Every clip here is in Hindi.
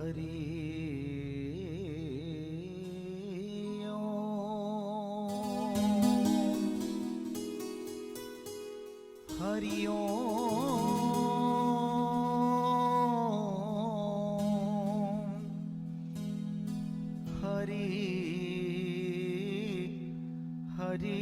हरि हरि हरि हरि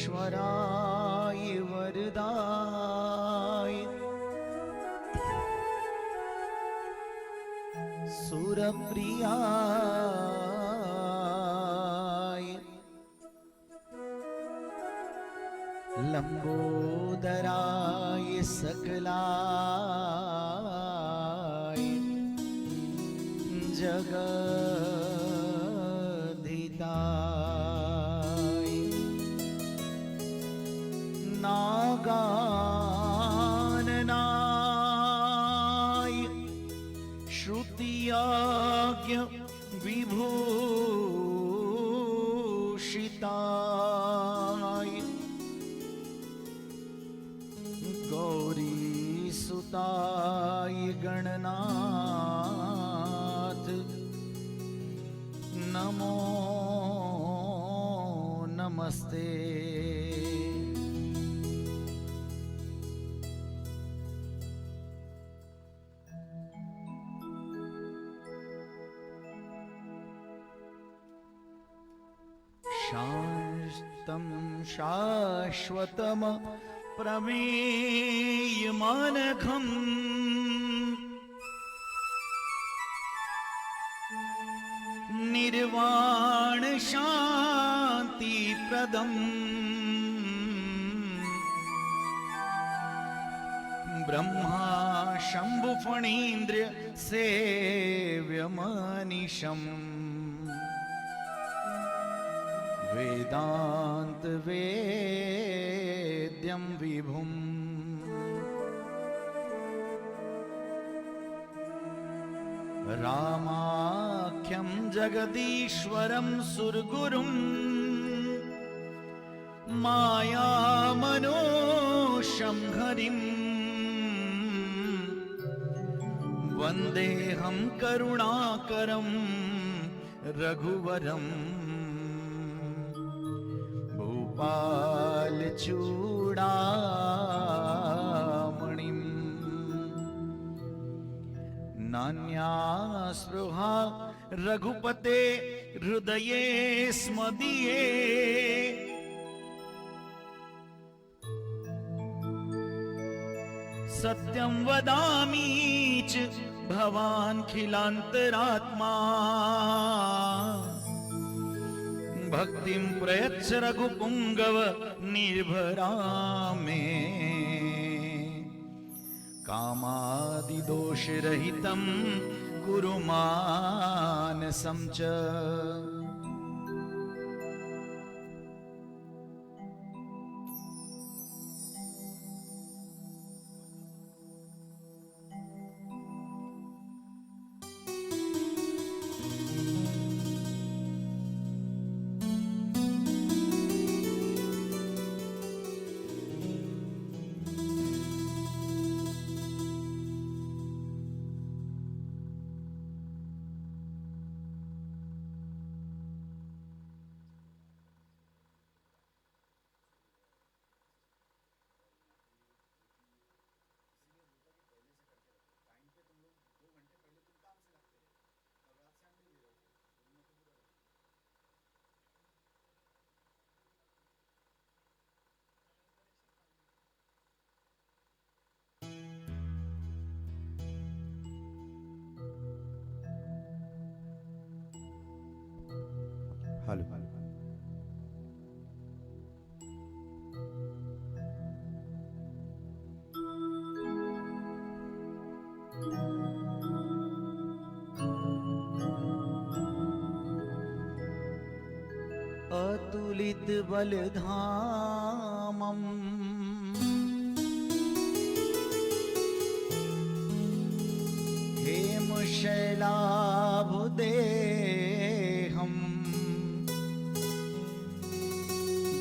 विघ्नेश्वराय वरदाय सुरप्रियाय लंबोदराय सकलाय जगद्धिताय नागाननाय श्रुतियाज्ञ विभूषिताय गौरीसुताय गणनाथ नमो नमस्ते। शान्तं शाश्वतं प्रमेयमानघं निर्वाण शान्तिप्रदम् ब्रह्मा शंभु फणीन्द्र सेव्यमनीशम् वेदांत वेद्यं विभुम् रामाख्यं जगदीश्वरं सुरगुरुं मायामनोषं हरिं वन्देऽहं करुणाकरं रघुवरम् भूपालचूडामणिं नान्या स्पृहा रघुपते हृदये स्मदीये सत्यं वदामि च भवान् खिलान्तरात्मा भक्तिं प्रयच्छ रघुपुंगव निर्भरामे कामादिदोषरहितं कुरु मानसं च। हेलो अतुलित बलधामम् लाभ दे हम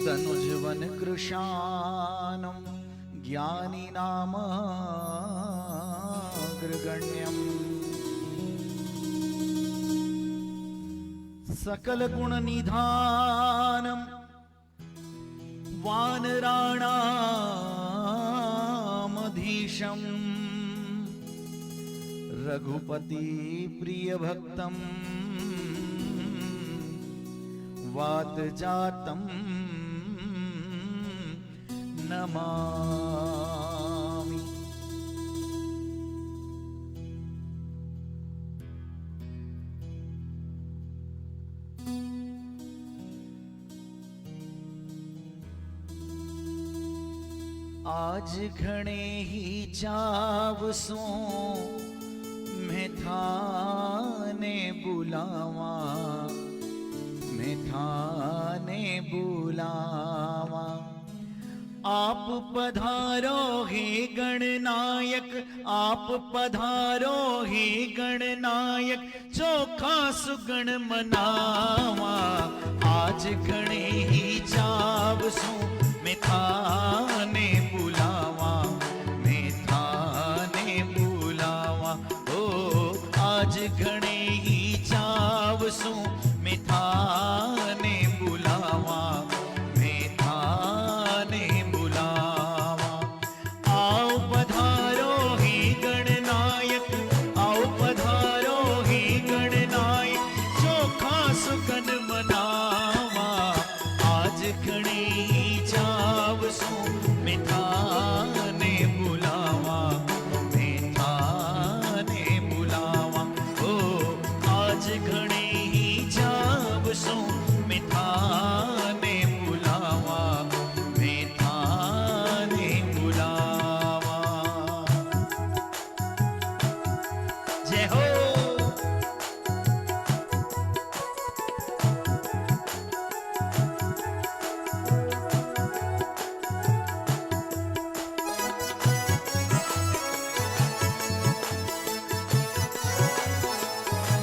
तनुजवन कृशानम ज्ञानी नाम अग्रगण्यम सकल गुण निधानम वानराणामधीशम रघुपति प्रिय भक्तम वात जातम नमामि। आज घणे ही चावसों मैं थाने बुलावा, मैं थाने बुलावा। आप पधारो हे गणनायक, आप पधारो हे गणनायक, चोखा सुगण मनावा। आज घणे ही चावसों मैं थाने बुलावा, मैं थाने बुलावा। ओ आज घणे ही चावसों मैं थाने बुलावा, मैं थाने बुलावा। आओ पधारो हे गणनायक, आओ पधारो हे गणनायक, चोखा सुगन मनावा। आज घणे ही चावसों मैं थाने बुलावा, मैं थाने बुलावा। ओ आज घणे ही चावसों मैं थाने बुलावा, मैं थाने बुलावा। जय हो।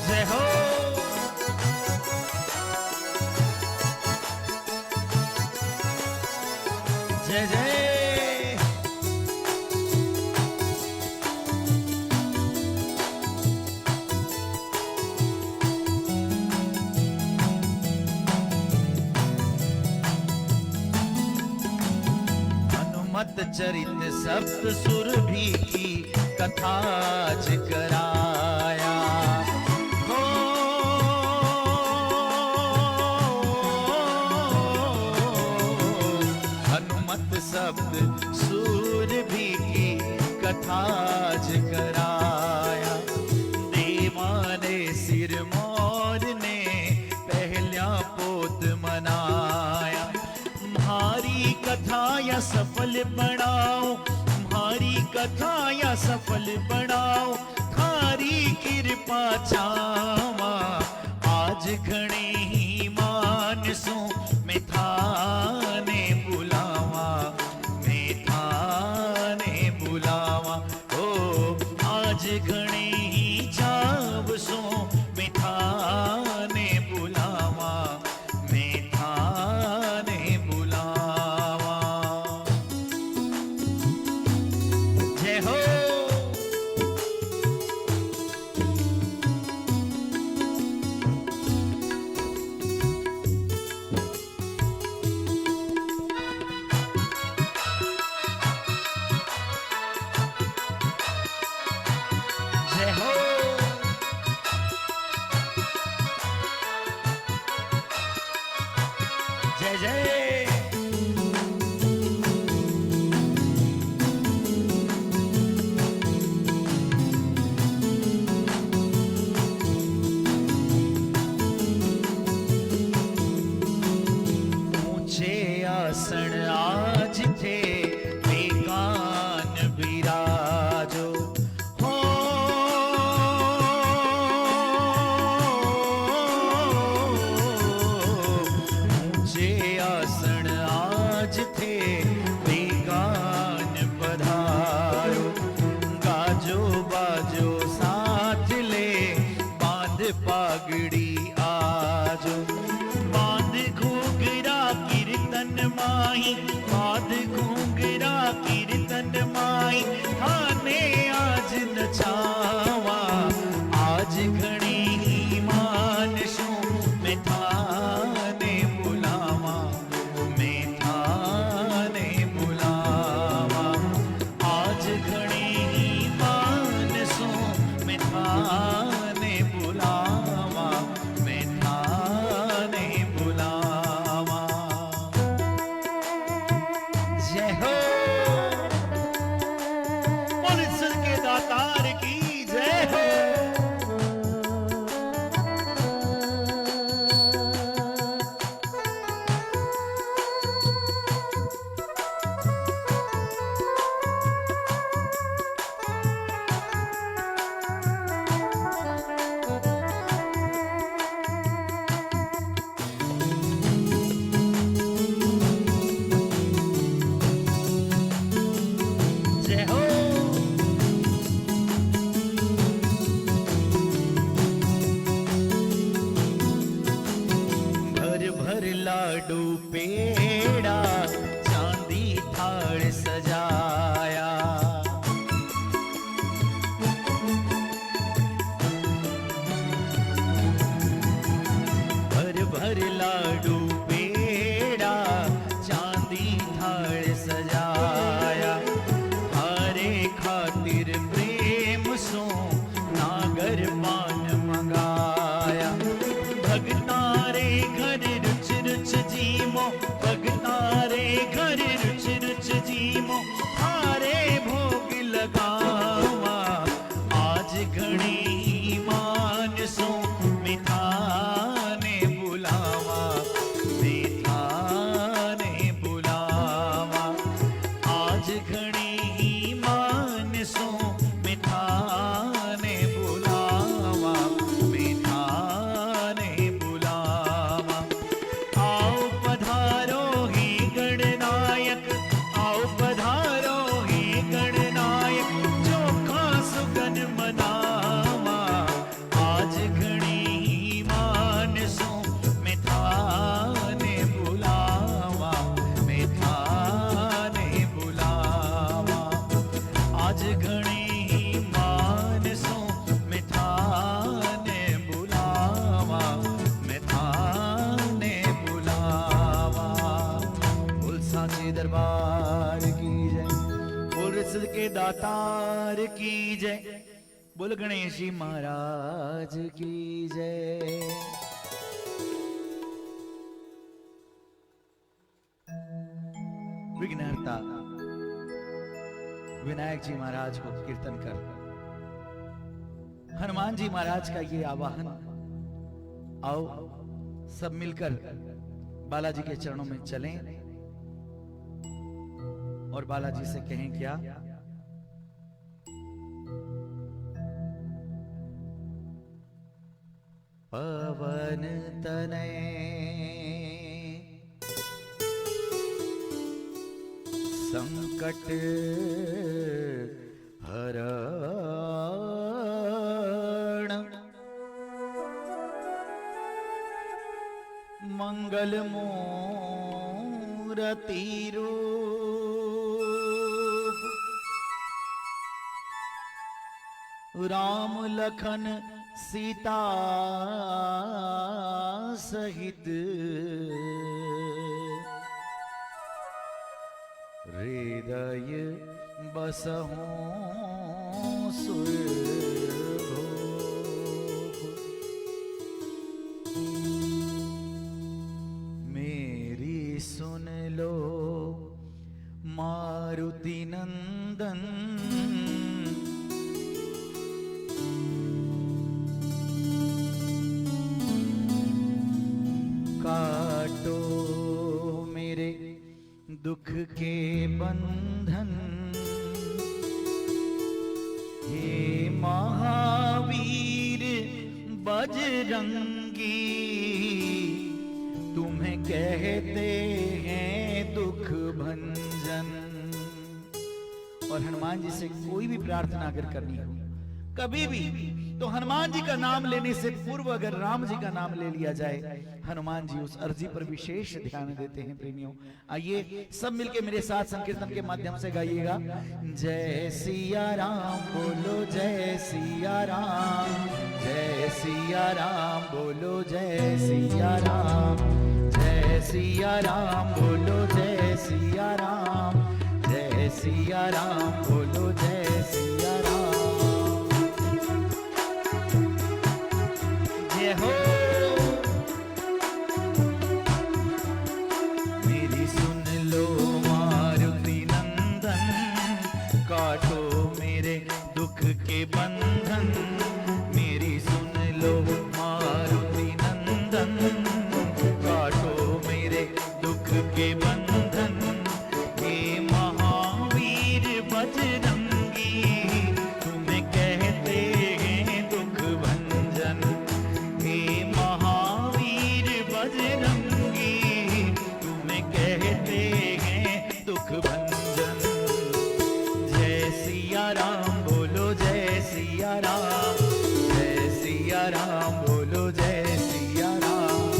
जय हो। जय जय। हनुमत चरित सप्त सुर भी की कथा ज कराया। हो हनुमत सप्त सूर भी की कथा ज कराया। देवा ने सिर मोर ने पहला पोत मनाया। म्हारी कथा या सफल बनाओ, म्हारी कथा या सफल बनाओ, थारी कृपा चावा। आज घणे ही मानसों मैं थाने बुलावा, मैं थाने बुलावा। ओ आज घणे ही चावसों मैं थाने बुलावा, मैं थाने बुलावा। जय हो। जय हो। जय जय। दातार की जय। बोल गणेश जी महाराज की जय। विघ्नहर्ता विनायक जी महाराज को कीर्तन कर हनुमान जी महाराज का ये आवाहन, आओ सब मिलकर बालाजी के चरणों में चलें और बालाजी से कहें क्या, पवन तनय संकट हरण मंगल मूरति रूप राम लखन सीता सहित हृदय बसहु सुरभोग। मेरी सुन लो मारुति नंदन, काटो मेरे दुख के बंधन, हे महावीर बजरंगी, तुम्हें कहते हैं दुख भंजन। और हनुमान जी से कोई भी प्रार्थना अगर करनी हो कभी भी, तो हनुमान जी का नाम लेने से पूर्व अगर राम जी का नाम ले लिया जाए, हनुमान जी उस अर्जी पर विशेष ध्यान देते हैं। प्रेमियों, आइए सब मिलके मेरे साथ संकीर्तन के माध्यम से गाइएगा। जय सिया राम बोलो, जय सिया राम, जय सिया राम बोलो, जय सिया राम, जय सिया राम बोलो, जय सिया राम, जय सिया राम बोलो, जय सिया राम। जय हो मेरी सुन लो मारुति नंदन, काटो मेरे दुख के बंधन। मेरी सुन लो मारुति नंदन, काटो मेरे दुख के बंधन। हे महावीर बजरंगी, तुम्हें कहते हैं दुख भंजन। हे महावीर बजरंगी, तुम्हें कहते हैं दुख भंजन। जय सिया राम बोलो, जय सिया राम, जय सिया राम बोलो, जय सिया राम,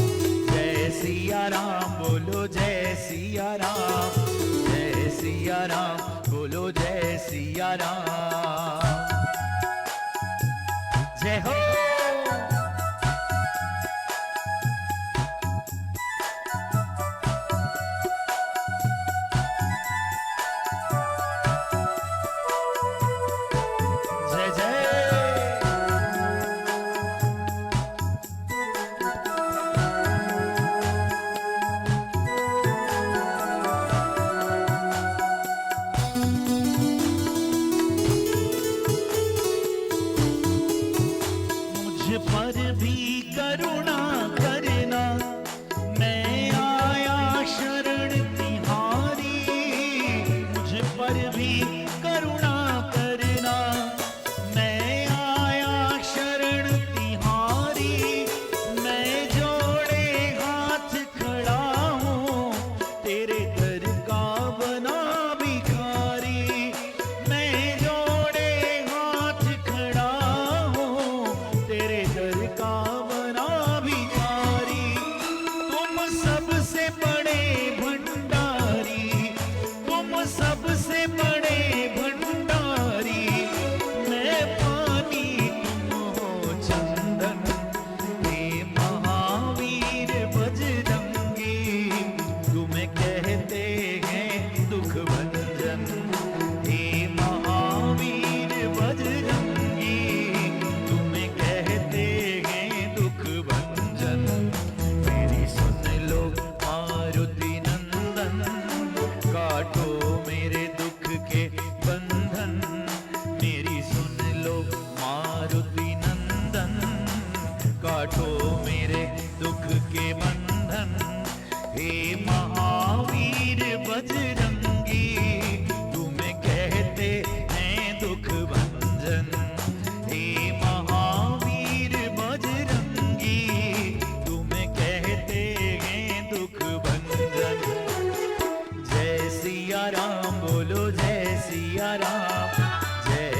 जय सिया राम बोलो, जय सिया राम, जय सिया राम बोलो, जय सिया राम। जय हो जय जय।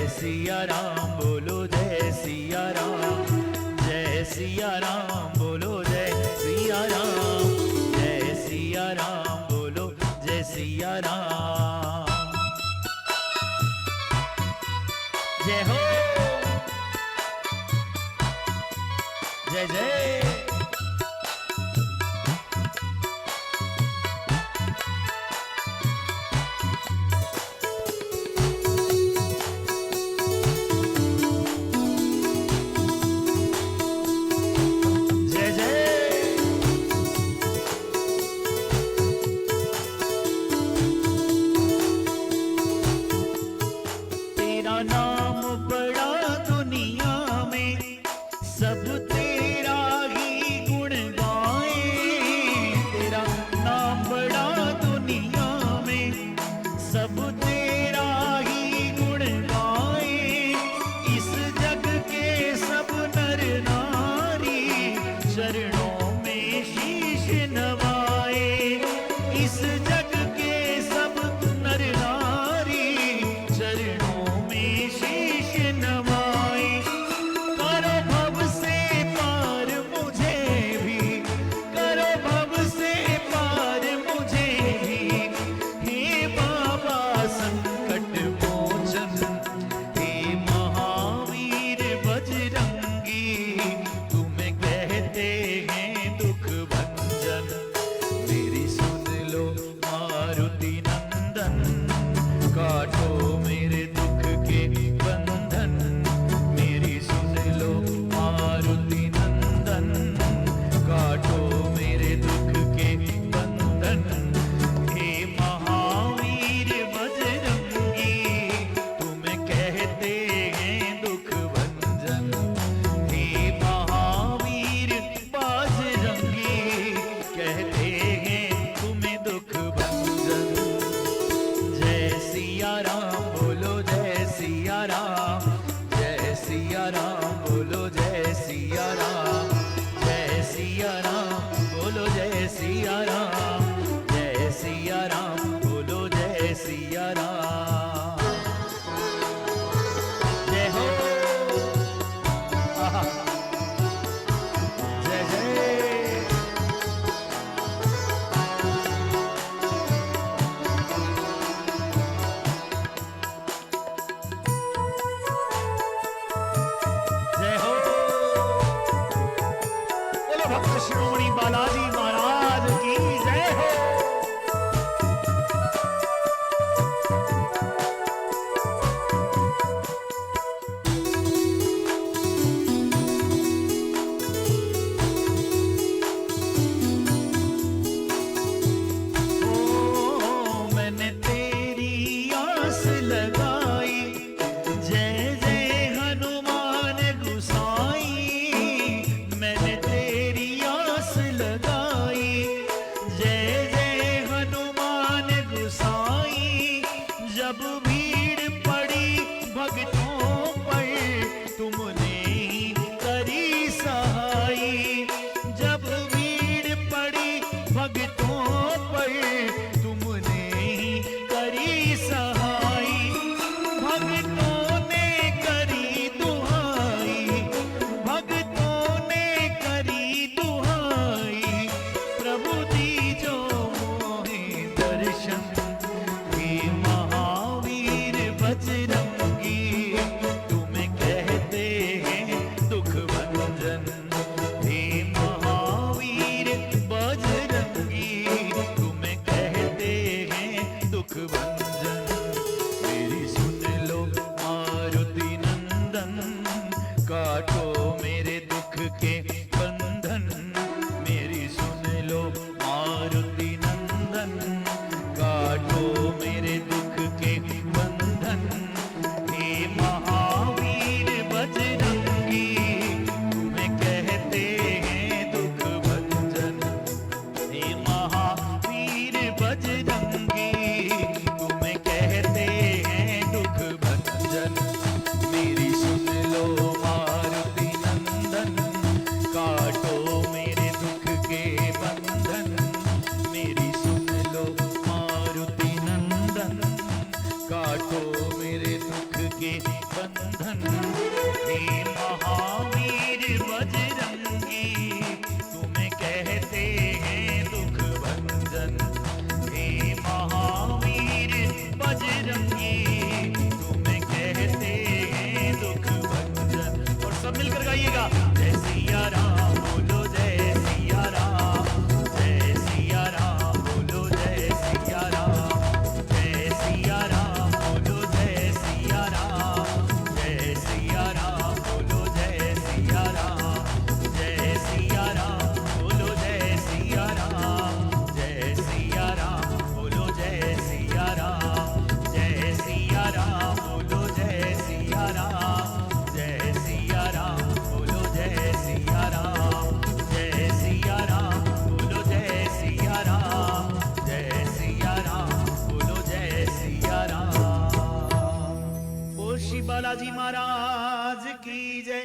सिया राम बोलो जय सिया राम, जय सिया राम बोलो जय सिया राम, जय सिया राम बोलो जय सिया राम। जय हो, जय जय। नाम बड़ा दुनिया में, सब तेरा ही गुण गाए। तेरा नाम बड़ा दुनिया में, सब तेरा ही गुण गाए। इस जग के सब नर नारी चरणों में शीश नवाए। इस जग के सब नर नारी चरणों में शीश नवाए। करो भव से पार मुझे भी, करो भव से पार मुझे भी। हे बाबा संकट मोचन, हे महावीर बजरंगी, तुम्हें कहते हैं दुख भंजन। मेरी सुन लो मारुति नंदन, काटो मेरे दुख के बंधन। मेरी सुन लो मारुति नंदन, काटो मेरे दुख के बंधन। हे महावीर बजरंगी, तुम्हें कहते हैं दुख भंजन। हे महावीर बजरंगी, कहते हैं तुम्हें दुख भंजन। जय सिया राम बोलो जय सिया राम, जय सिया राम बोलो जय सिया राम, जय सिया राम बोलो जय सिया राम, जय सिया राम बोलो जय सिया राम। जय हो, आहा, जय जय। जय हो, बोलो भक्त शिरोमणि बालाजी महाराज की जय हो। ओ मैंने तेरी आस लगाई, जय जय हनुमान गुसाई। मैंने तेरी आस लगाई, जय जय हनुमान गुसाई। जब भीड़ पड़ी भक्तों पर, तुमने ही करी सहाई। जब भीड़ पड़ी भक्तों पर, तुमने ही करी सहाई। भक्तों ने करी दुहाई, भक्तों ने करी दुहाई। प्रभु दीजो मोहे दर्शन, हे महावीर बजरंगी, तुम्हें कहते हैं दुख भंजन। हे महावीर बजरंगी, तुम्हें कहते हैं दुख भंजन। मेरी सुन लो मारुति नंदन, काटो मेरे दुख के बंधन। मेरी सुन लो मारुति नंदन, काटो मेरे दुख के बंधन। हे महावीर बजरंगी, तुम्हें कहते हैं दुख भंजन। हे महावीर बजरंगी, तुम्हें कहते हैं दुख भंजन। मेरी सुन लो मारुति नंदन, काटो मेरे दुख के बंधन। मेरी सुन लो मारुति नंदन, काटो मेरे दुख के बंधन। हे महावीर बजरंगी तुम्हें कहते हैं दुख भंजन। हे महावीर बजरंगी तुम्हें कहते हैं दुख भंजन। और सब मिलकर गाइएगा, जय सिया राम बोलो जय सिया राम, जय सिया राम बोलो जय सिया राम, जय सिया राम बोलो जय सिया राम, जय सिया राम बोलो जय सिया राम, जय सिया राम बोलो जय सिया राम, जय सिया राम बोलो जय सिया राम, जय सिया राम बोलो जय सिया राम, जय सिया राम बोलो जय सिया राम, जय सिया राम बोलो जय सिया राम, जय सिया राम बोलो जय सिया राम। बोल श्री बालाजी महाराज की जय,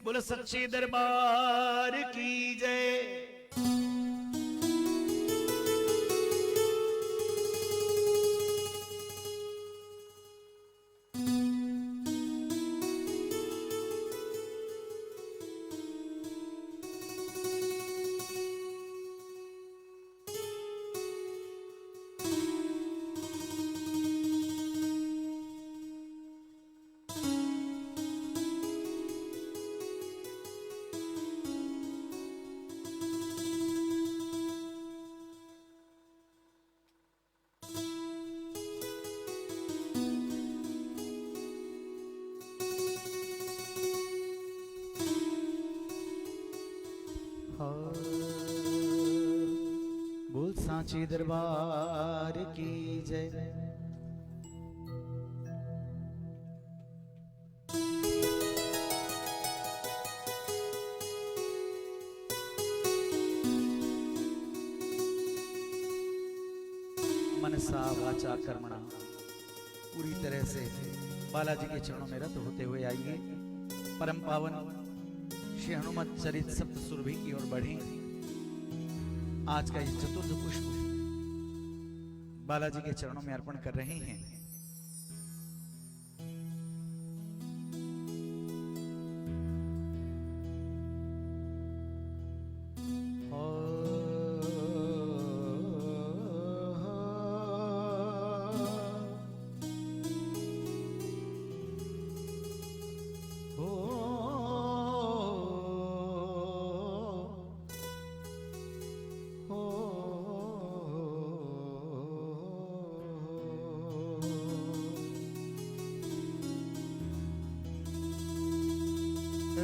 बोलो सच्चे दरबार की जय। बोल सांची दरबार की जय। मनसा वाचा कर्मणा पूरी तरह से बालाजी के चरणों में रत होते हुए आइए। परम पावन श्री हनुमत चरित सप्त सुरभि की ओर बढ़े। आज का ये चतुर्थ पुष्प बालाजी के चरणों में अर्पण कर रहे हैं।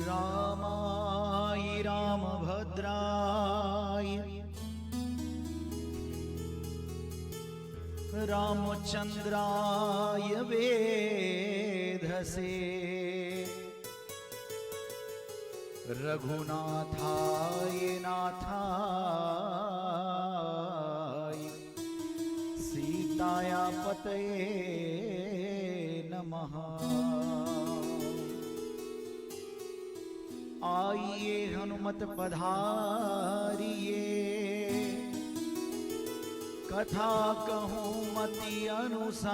रामाय रामभद्राय रामचंद्राय वेधसे रघुनाथाय नाथाय सीताया पतये नमः। आइए हनुमत पधारिए कथा कहूँ मति अनुसार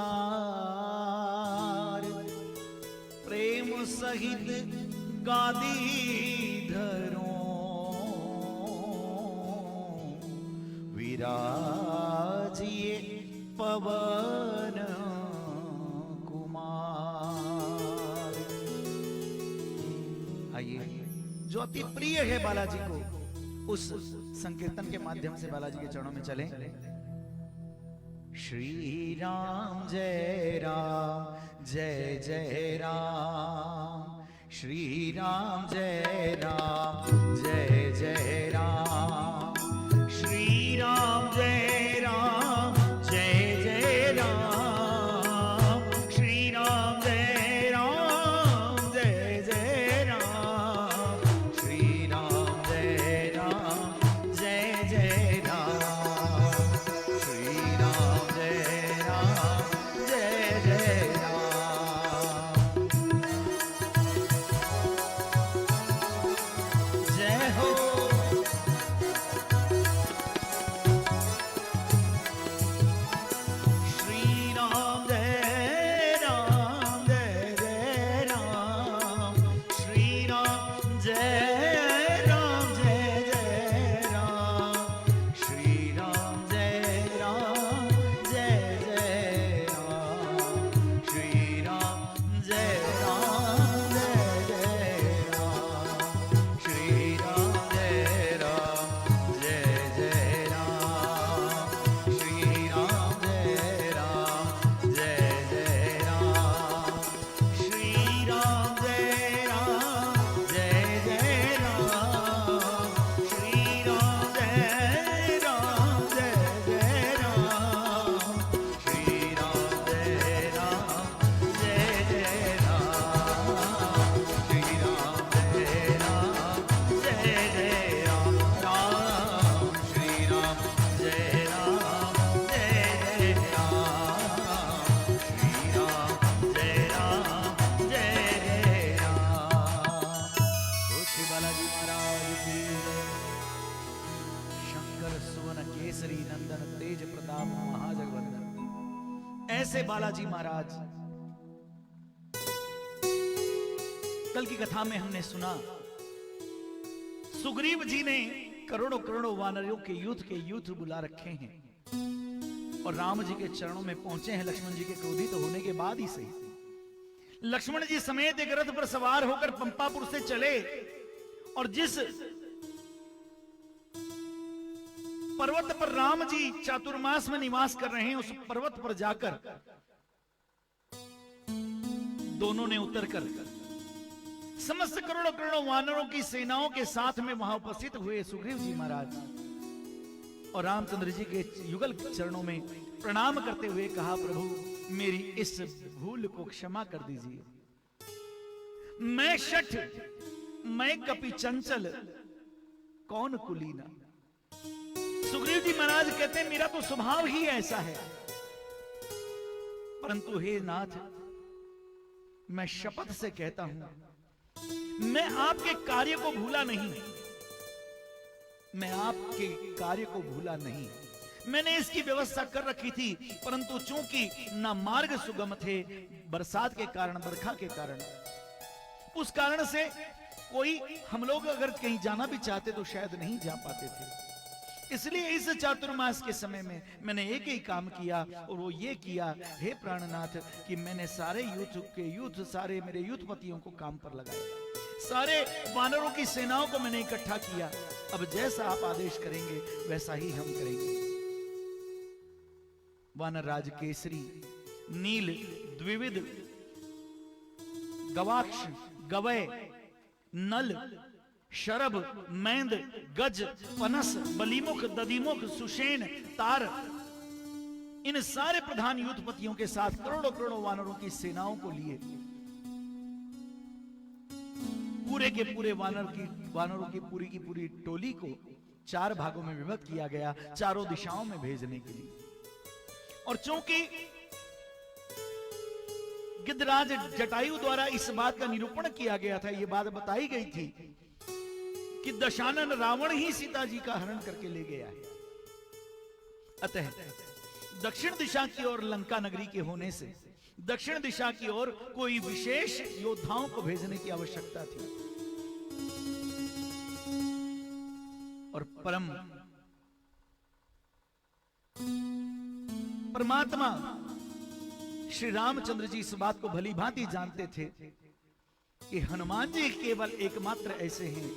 प्रेम सहित गादी धरों विराजिए पवन कुमार। आइए जो अति प्रिय है बालाजी को उस संकीर्तन के माध्यम से बालाजी के चरणों में चलें। श्री राम जय जय राम, श्री राम जय जय राम, श्री राम जय जय राम, श्री राम जय जय राम, श्री राम जय जय राम, श्री राम जय जय राम। कैसे बालाजी महाराज, कल की कथा में हमने सुना सुग्रीव जी ने करोड़ों करोड़ों वानरों के युद्ध बुला रखे हैं और राम जी के चरणों में पहुंचे हैं। लक्ष्मण जी के क्रोधित होने के बाद ही सही, लक्ष्मण जी समेत एक रथ पर सवार होकर पंपापुर से चले और जिस पर्वत पर राम जी चातुर्मास में निवास कर रहे हैं उस पर्वत पर जाकर दोनों ने उतरकर समस्त करोड़ों करोड़ों वानरों की सेनाओं के साथ में वहां उपस्थित हुए सुग्रीव जी महाराज और रामचंद्र जी के युगल चरणों में प्रणाम करते हुए कहा, प्रभु मेरी इस भूल को क्षमा कर दीजिए। मैं शठ, मैं कपि चंचल, कौन कुलीना। सुग्रीव जी महाराज कहते हैं मेरा तो स्वभाव ही ऐसा है, परंतु हे नाथ मैं शपथ से कहता हूं मैं आपके कार्य को भूला नहीं, मैं आपके कार्य को भूला नहीं। मैंने इसकी व्यवस्था कर रखी थी, परंतु चूंकि ना मार्ग सुगम थे, बरसात के कारण, बरखा के कारण, उस कारण से कोई हम लोग अगर कहीं जाना भी चाहते तो शायद नहीं जा पाते थे। इसलिए इस चातुर्मास के समय में मैंने एक ही काम किया और वो ये किया, हे प्राणनाथ, कि मैंने सारे सारे मेरे युद्धपतियों को काम पर लगाया, सारे वानरों की सेनाओं को मैंने इकट्ठा किया। अब जैसा आप आदेश करेंगे वैसा ही हम करेंगे। वानर राज केसरी, नील, द्विविध, गवाक्ष, गवय, नल, शरभ, मैंद, गज, पनस, बलिमुख, दधिमुख, सुषेण, तार, इन सारे प्रधान युद्धपतियों के साथ करोड़ों करोड़ों वानरों की सेनाओं को लिए पूरे के पूरे वानरों की पूरी टोली को 4 भागों में विभक्त किया गया, चारों दिशाओं में भेजने के लिए। और चूंकि गिद्धराज जटायु द्वारा इस बात का निरूपण किया गया था, यह बात बताई गई थी कि दशानन रावण ही सीता जी का हरण करके ले गया है। अतः दक्षिण दिशा की ओर लंका नगरी के होने से दक्षिण दिशा की ओर कोई विशेष योद्धाओं को भेजने की आवश्यकता थी। और परमात्मा श्री रामचंद्र जी इस बात को भली भांति जानते थे कि हनुमान जी केवल एकमात्र ऐसे हैं,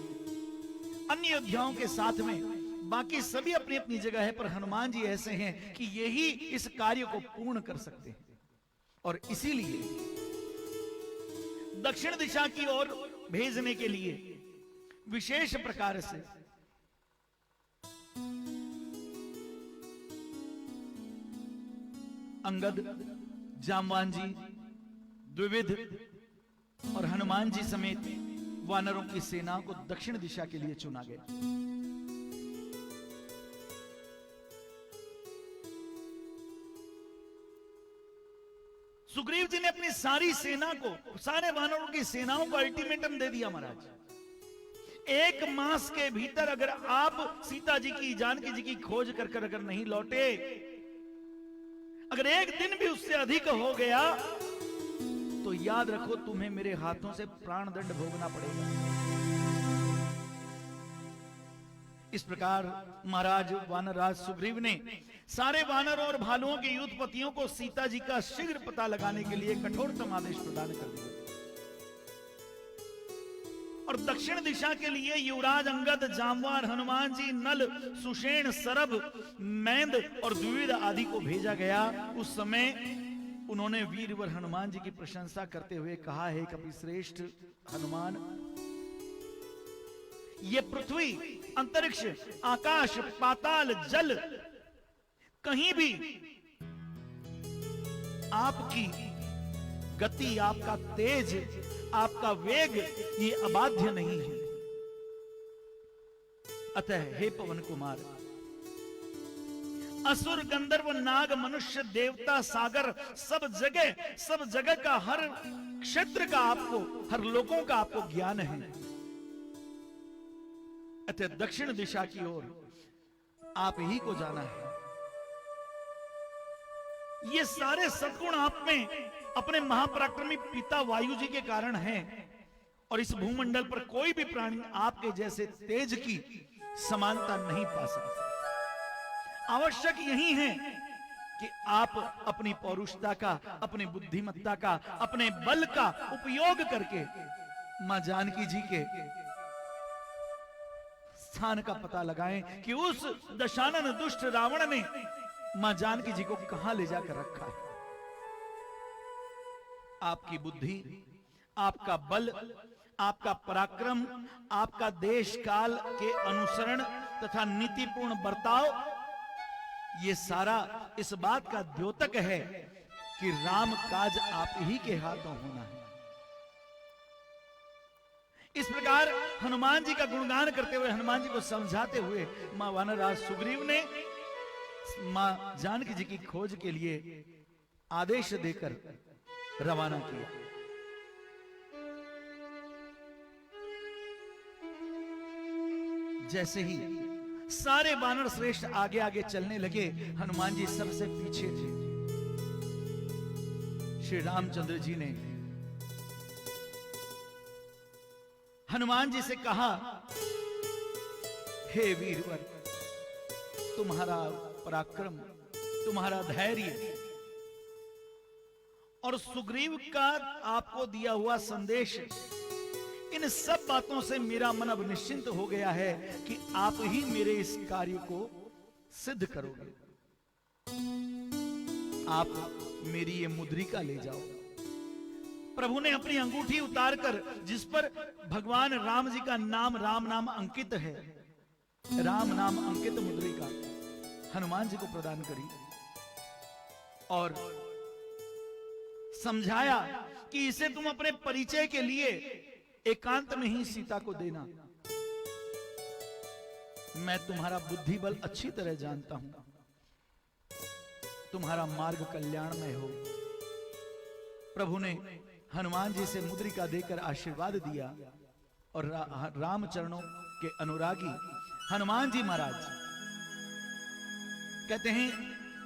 अन्य योद्धाओं के साथ में बाकी सभी अपनी अपनी जगह है, पर हनुमान जी ऐसे हैं कि यही इस कार्य को पूर्ण कर सकते हैं। और इसीलिए दक्षिण दिशा की ओर भेजने के लिए विशेष प्रकार से अंगद, जामवांजी, द्विविध और हनुमान जी समेत वानरों की सेनाओं को दक्षिण दिशा के लिए चुना गया। सुग्रीव जी ने अपनी सारी सेना को, सारे वानरों की सेनाओं को अल्टीमेटम दे दिया, महाराज 1 मास के भीतर अगर आप सीता जी की, जानकी जी की खोज कर अगर नहीं लौटे, अगर 1 दिन भी उससे अधिक हो गया तो याद रखो तुम्हें मेरे हाथों से प्राणदंड भोगना पड़ेगा। इस प्रकार महाराज वानरराज सुग्रीव ने सारे वानरों और भालुओं के युद्धपतियों को सीता जी का शीघ्र पता लगाने के लिए कठोरतम आदेश प्रदान कर दिया। और दक्षिण दिशा के लिए युवराज अंगद, जामवान, हनुमान जी, नल, सुषेण, सरभ, मैंद और द्विविध आदि को भेजा गया। उस समय उन्होंने वीरवर हनुमान जी की प्रशंसा करते हुए कहा, है कपिश्रेष्ठ हनुमान, ये पृथ्वी, अंतरिक्ष, आकाश, पाताल, जल, कहीं भी आपकी गति, आपका तेज, आपका वेग ये अबाध्य नहीं है। अतः हे पवन कुमार, असुर, गंधर्व, नाग, मनुष्य, देवता, सागर, सब जगह का, हर क्षेत्र का आपको, हर लोगों का आपको ज्ञान है। अतः दक्षिण दिशा की ओर आप ही को जाना है। ये सारे सद्गुण आप में अपने महापराक्रमी पिता वायु जी के कारण हैं, और इस भूमंडल पर कोई भी प्राणी आपके जैसे तेज की समानता नहीं पा सकता। आवश्यक यही है कि आप अपनी पौरुषता का, अपनी बुद्धिमत्ता का, अपने बल का उपयोग करके मां जानकी जी के स्थान का पता लगाएं कि उस दशानन दुष्ट रावण ने मां जानकी जी को कहां ले जाकर रखा है। आपकी बुद्धि, आपका बल, आपका पराक्रम, आपका देश काल के अनुसरण तथा नीतिपूर्ण बर्ताव, ये सारा इस बात का द्योतक है कि राम काज आप ही के हाथों होना है। इस प्रकार हनुमान जी का गुणगान करते हुए, हनुमान जी को समझाते हुए मां वानरराज सुग्रीव ने मां जानकी जी की खोज के लिए आदेश देकर रवाना किया। जैसे ही सारे वानर श्रेष्ठ आगे आगे चलने लगे, हनुमान जी सबसे पीछे थे। श्री रामचंद्र जी ने हनुमान जी से कहा, हे वीरवर, तुम्हारा पराक्रम, तुम्हारा धैर्य और सुग्रीव का आपको दिया हुआ संदेश, इन सब बातों से मेरा मन अब निश्चिंत हो गया है कि आप ही मेरे इस कार्य को सिद्ध करोगे। आप मेरी ये मुद्रिका ले जाओ। प्रभु ने अपनी अंगूठी उतारकर, जिस पर भगवान राम जी का नाम, राम नाम अंकित है, राम नाम अंकित मुद्रिका हनुमान जी को प्रदान करी और समझाया कि इसे तुम अपने परिचय के लिए एकांत में ही सीता को देना। मैं तुम्हारा बुद्धि बल अच्छी तरह जानता हूं, तुम्हारा मार्ग कल्याणमय हो। प्रभु ने हनुमान जी से मुद्रिका देकर आशीर्वाद दिया और राम चरणों के अनुरागी हनुमान जी महाराज कहते हैं,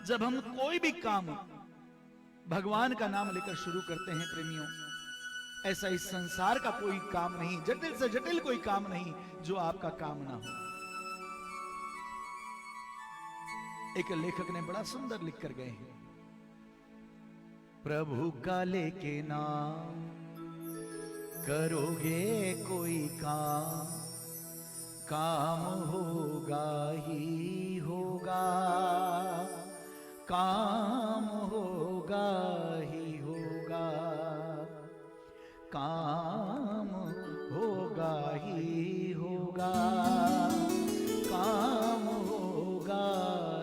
जब हम कोई भी काम भगवान का नाम लेकर शुरू करते हैं प्रेमियों, ऐसा इस संसार का कोई काम नहीं, जटिल से जटिल कोई काम नहीं जो आपका काम ना हो। एक लेखक ने बड़ा सुंदर लिख कर गए हैं, प्रभु का लेके नाम करोगे कोई काम, काम होगा ही होगा, काम होगा ही होगा, काम होगा ही होगा, काम होगा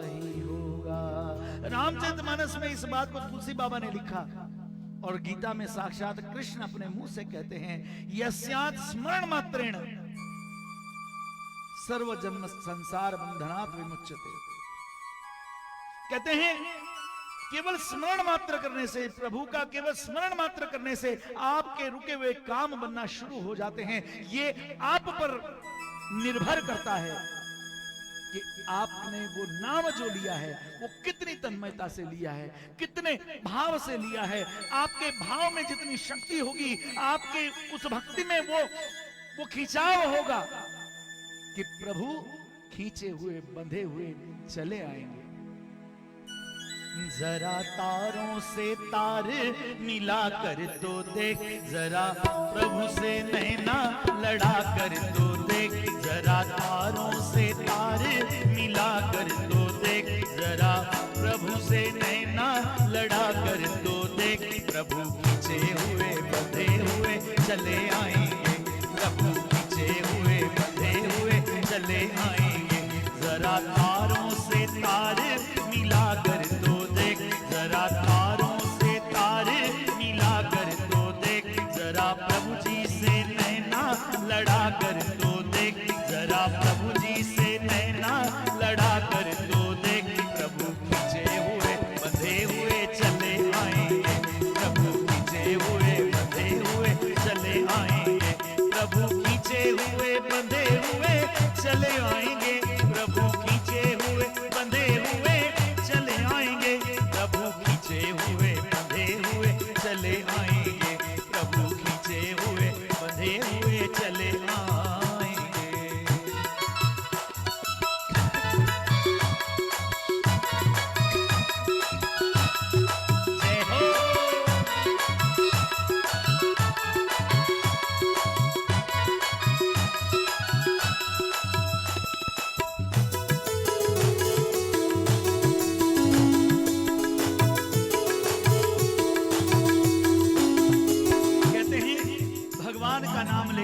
ही होगा। रामचरितमानस में इस बात को तुलसी बाबा ने लिखा और गीता में साक्षात कृष्ण अपने मुंह से कहते हैं, यस्यात् स्मरण मात्रेण सर्व जन्म संसार बंधनात् विमुच्यते। कहते हैं केवल स्मरण मात्र करने से, प्रभु का केवल स्मरण मात्र करने से आपके रुके हुए काम बनना शुरू हो जाते हैं। ये आप पर निर्भर करता है कि आपने वो नाम जो लिया है वो कितनी तन्मयता से लिया है, कितने भाव से लिया है। आपके भाव में जितनी शक्ति होगी, आपके उस भक्ति में वो खिंचाव होगा कि प्रभु खींचे हुए बंधे हुए चले आएंगे। जरा तारों से तार मिला कर तो देख, जरा प्रभु से नैना लड़ा कर तो देख, जरा तारों से तार मिला कर तो देख, जरा प्रभु से नैना लड़ा कर तो देख। प्रभु खींचे हुए बंधे हुए चले आएंगे, प्रभु खींचे हुए बंधे हुए चले आएंगे। जरा तारों से तार मिला कर तो देख, जरा तारों से तार मिला कर तो देख, जरा प्रभु जी से नैना लड़ा कर तो देख, जरा प्रभु जी से नैना लड़ा कर तो देख। प्रभु खींचे हुए बंधे हुए चले आएंगे, प्रभु खींचे हुए बंधे हुए चले आएंगे, प्रभु खींचे हुए बंधे हुए चले आएंगे, प्रभु खींचे हुए बंधे हुए चले आएंगे, प्रभु खींचे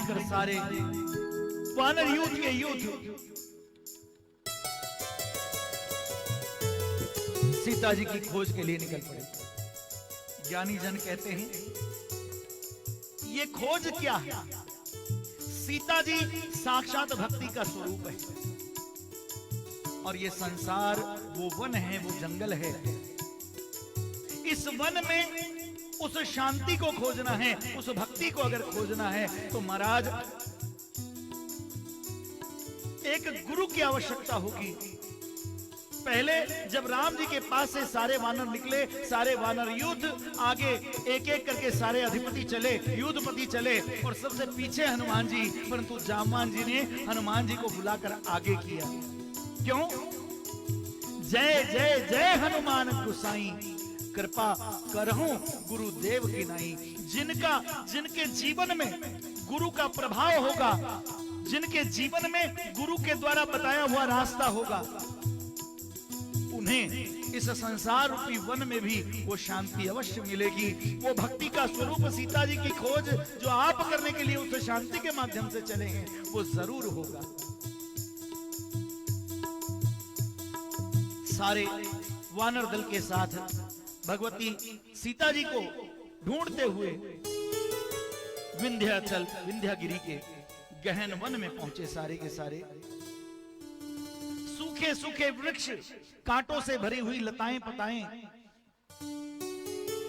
लेकर सारे वानर यूथ के यूथ सीता जी की खोज के लिए निकल पड़े। ज्ञानी जन कहते हैं ये खोज क्या है? सीता जी साक्षात भक्ति का स्वरूप है और ये संसार वो वन है, वो जंगल है। इस वन में उस शांति को खोजना है, उस भक्ति को अगर खोजना है तो महाराज एक गुरु की आवश्यकता होगी। पहले जब राम जी के पास से सारे वानर निकले, सारे वानर युद्ध आगे एक एक करके सारे अधिपति चले, युद्धपति चले और सबसे पीछे हनुमान जी, परंतु जामवान जी ने हनुमान जी को बुलाकर आगे किया। क्यों? जय जय जय हनुमान गोसाई, कृपा करहूं गुरुदेव की नाई। जिनके जीवन में गुरु का प्रभाव होगा, जिनके जीवन में गुरु के द्वारा बताया हुआ रास्ता होगा, उन्हें इस संसार रूपी वन में भी वो शांति अवश्य मिलेगी। वो भक्ति का स्वरूप सीता जी की खोज जो आप करने के लिए उस शांति के माध्यम से चले हैं वो जरूर होगा। सारे वानर दल के साथ भगवती सीता जी को ढूंढते हुए विंध्यागिरी के गहन वन में पहुंचे। सारे के सारे सूखे सूखे वृक्ष, कांटों से भरी हुई लताएं पताएं,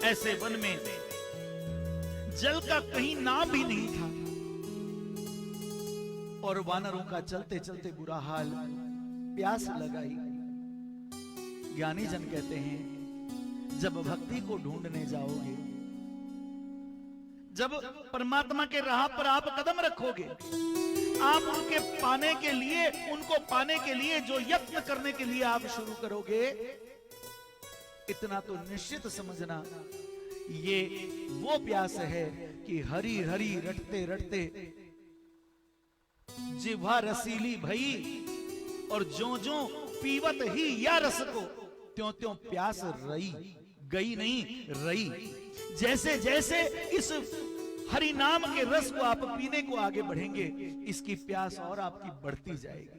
ऐसे वन में जल का कहीं नाम भी नहीं था और वानरों का चलते चलते बुरा हाल, प्यास लगाई। ज्ञानी जन कहते हैं जब भक्ति को ढूंढने जाओगे, जब परमात्मा के राह पर आप कदम रखोगे, आप उनको पाने के लिए जो यत्न करने के लिए आप शुरू करोगे, इतना तो निश्चित समझना ये वो प्यास है कि हरी हरी रटते रटते जिह्वा रसीली भई और जो जो पीवत ही या रस को, त्यों त्यों प्यास रही, गई नहीं रही। जैसे जैसे इस हरि नाम के रस को आप पीने को आगे बढ़ेंगे, इसकी प्यास और आपकी बढ़ती जाएगी।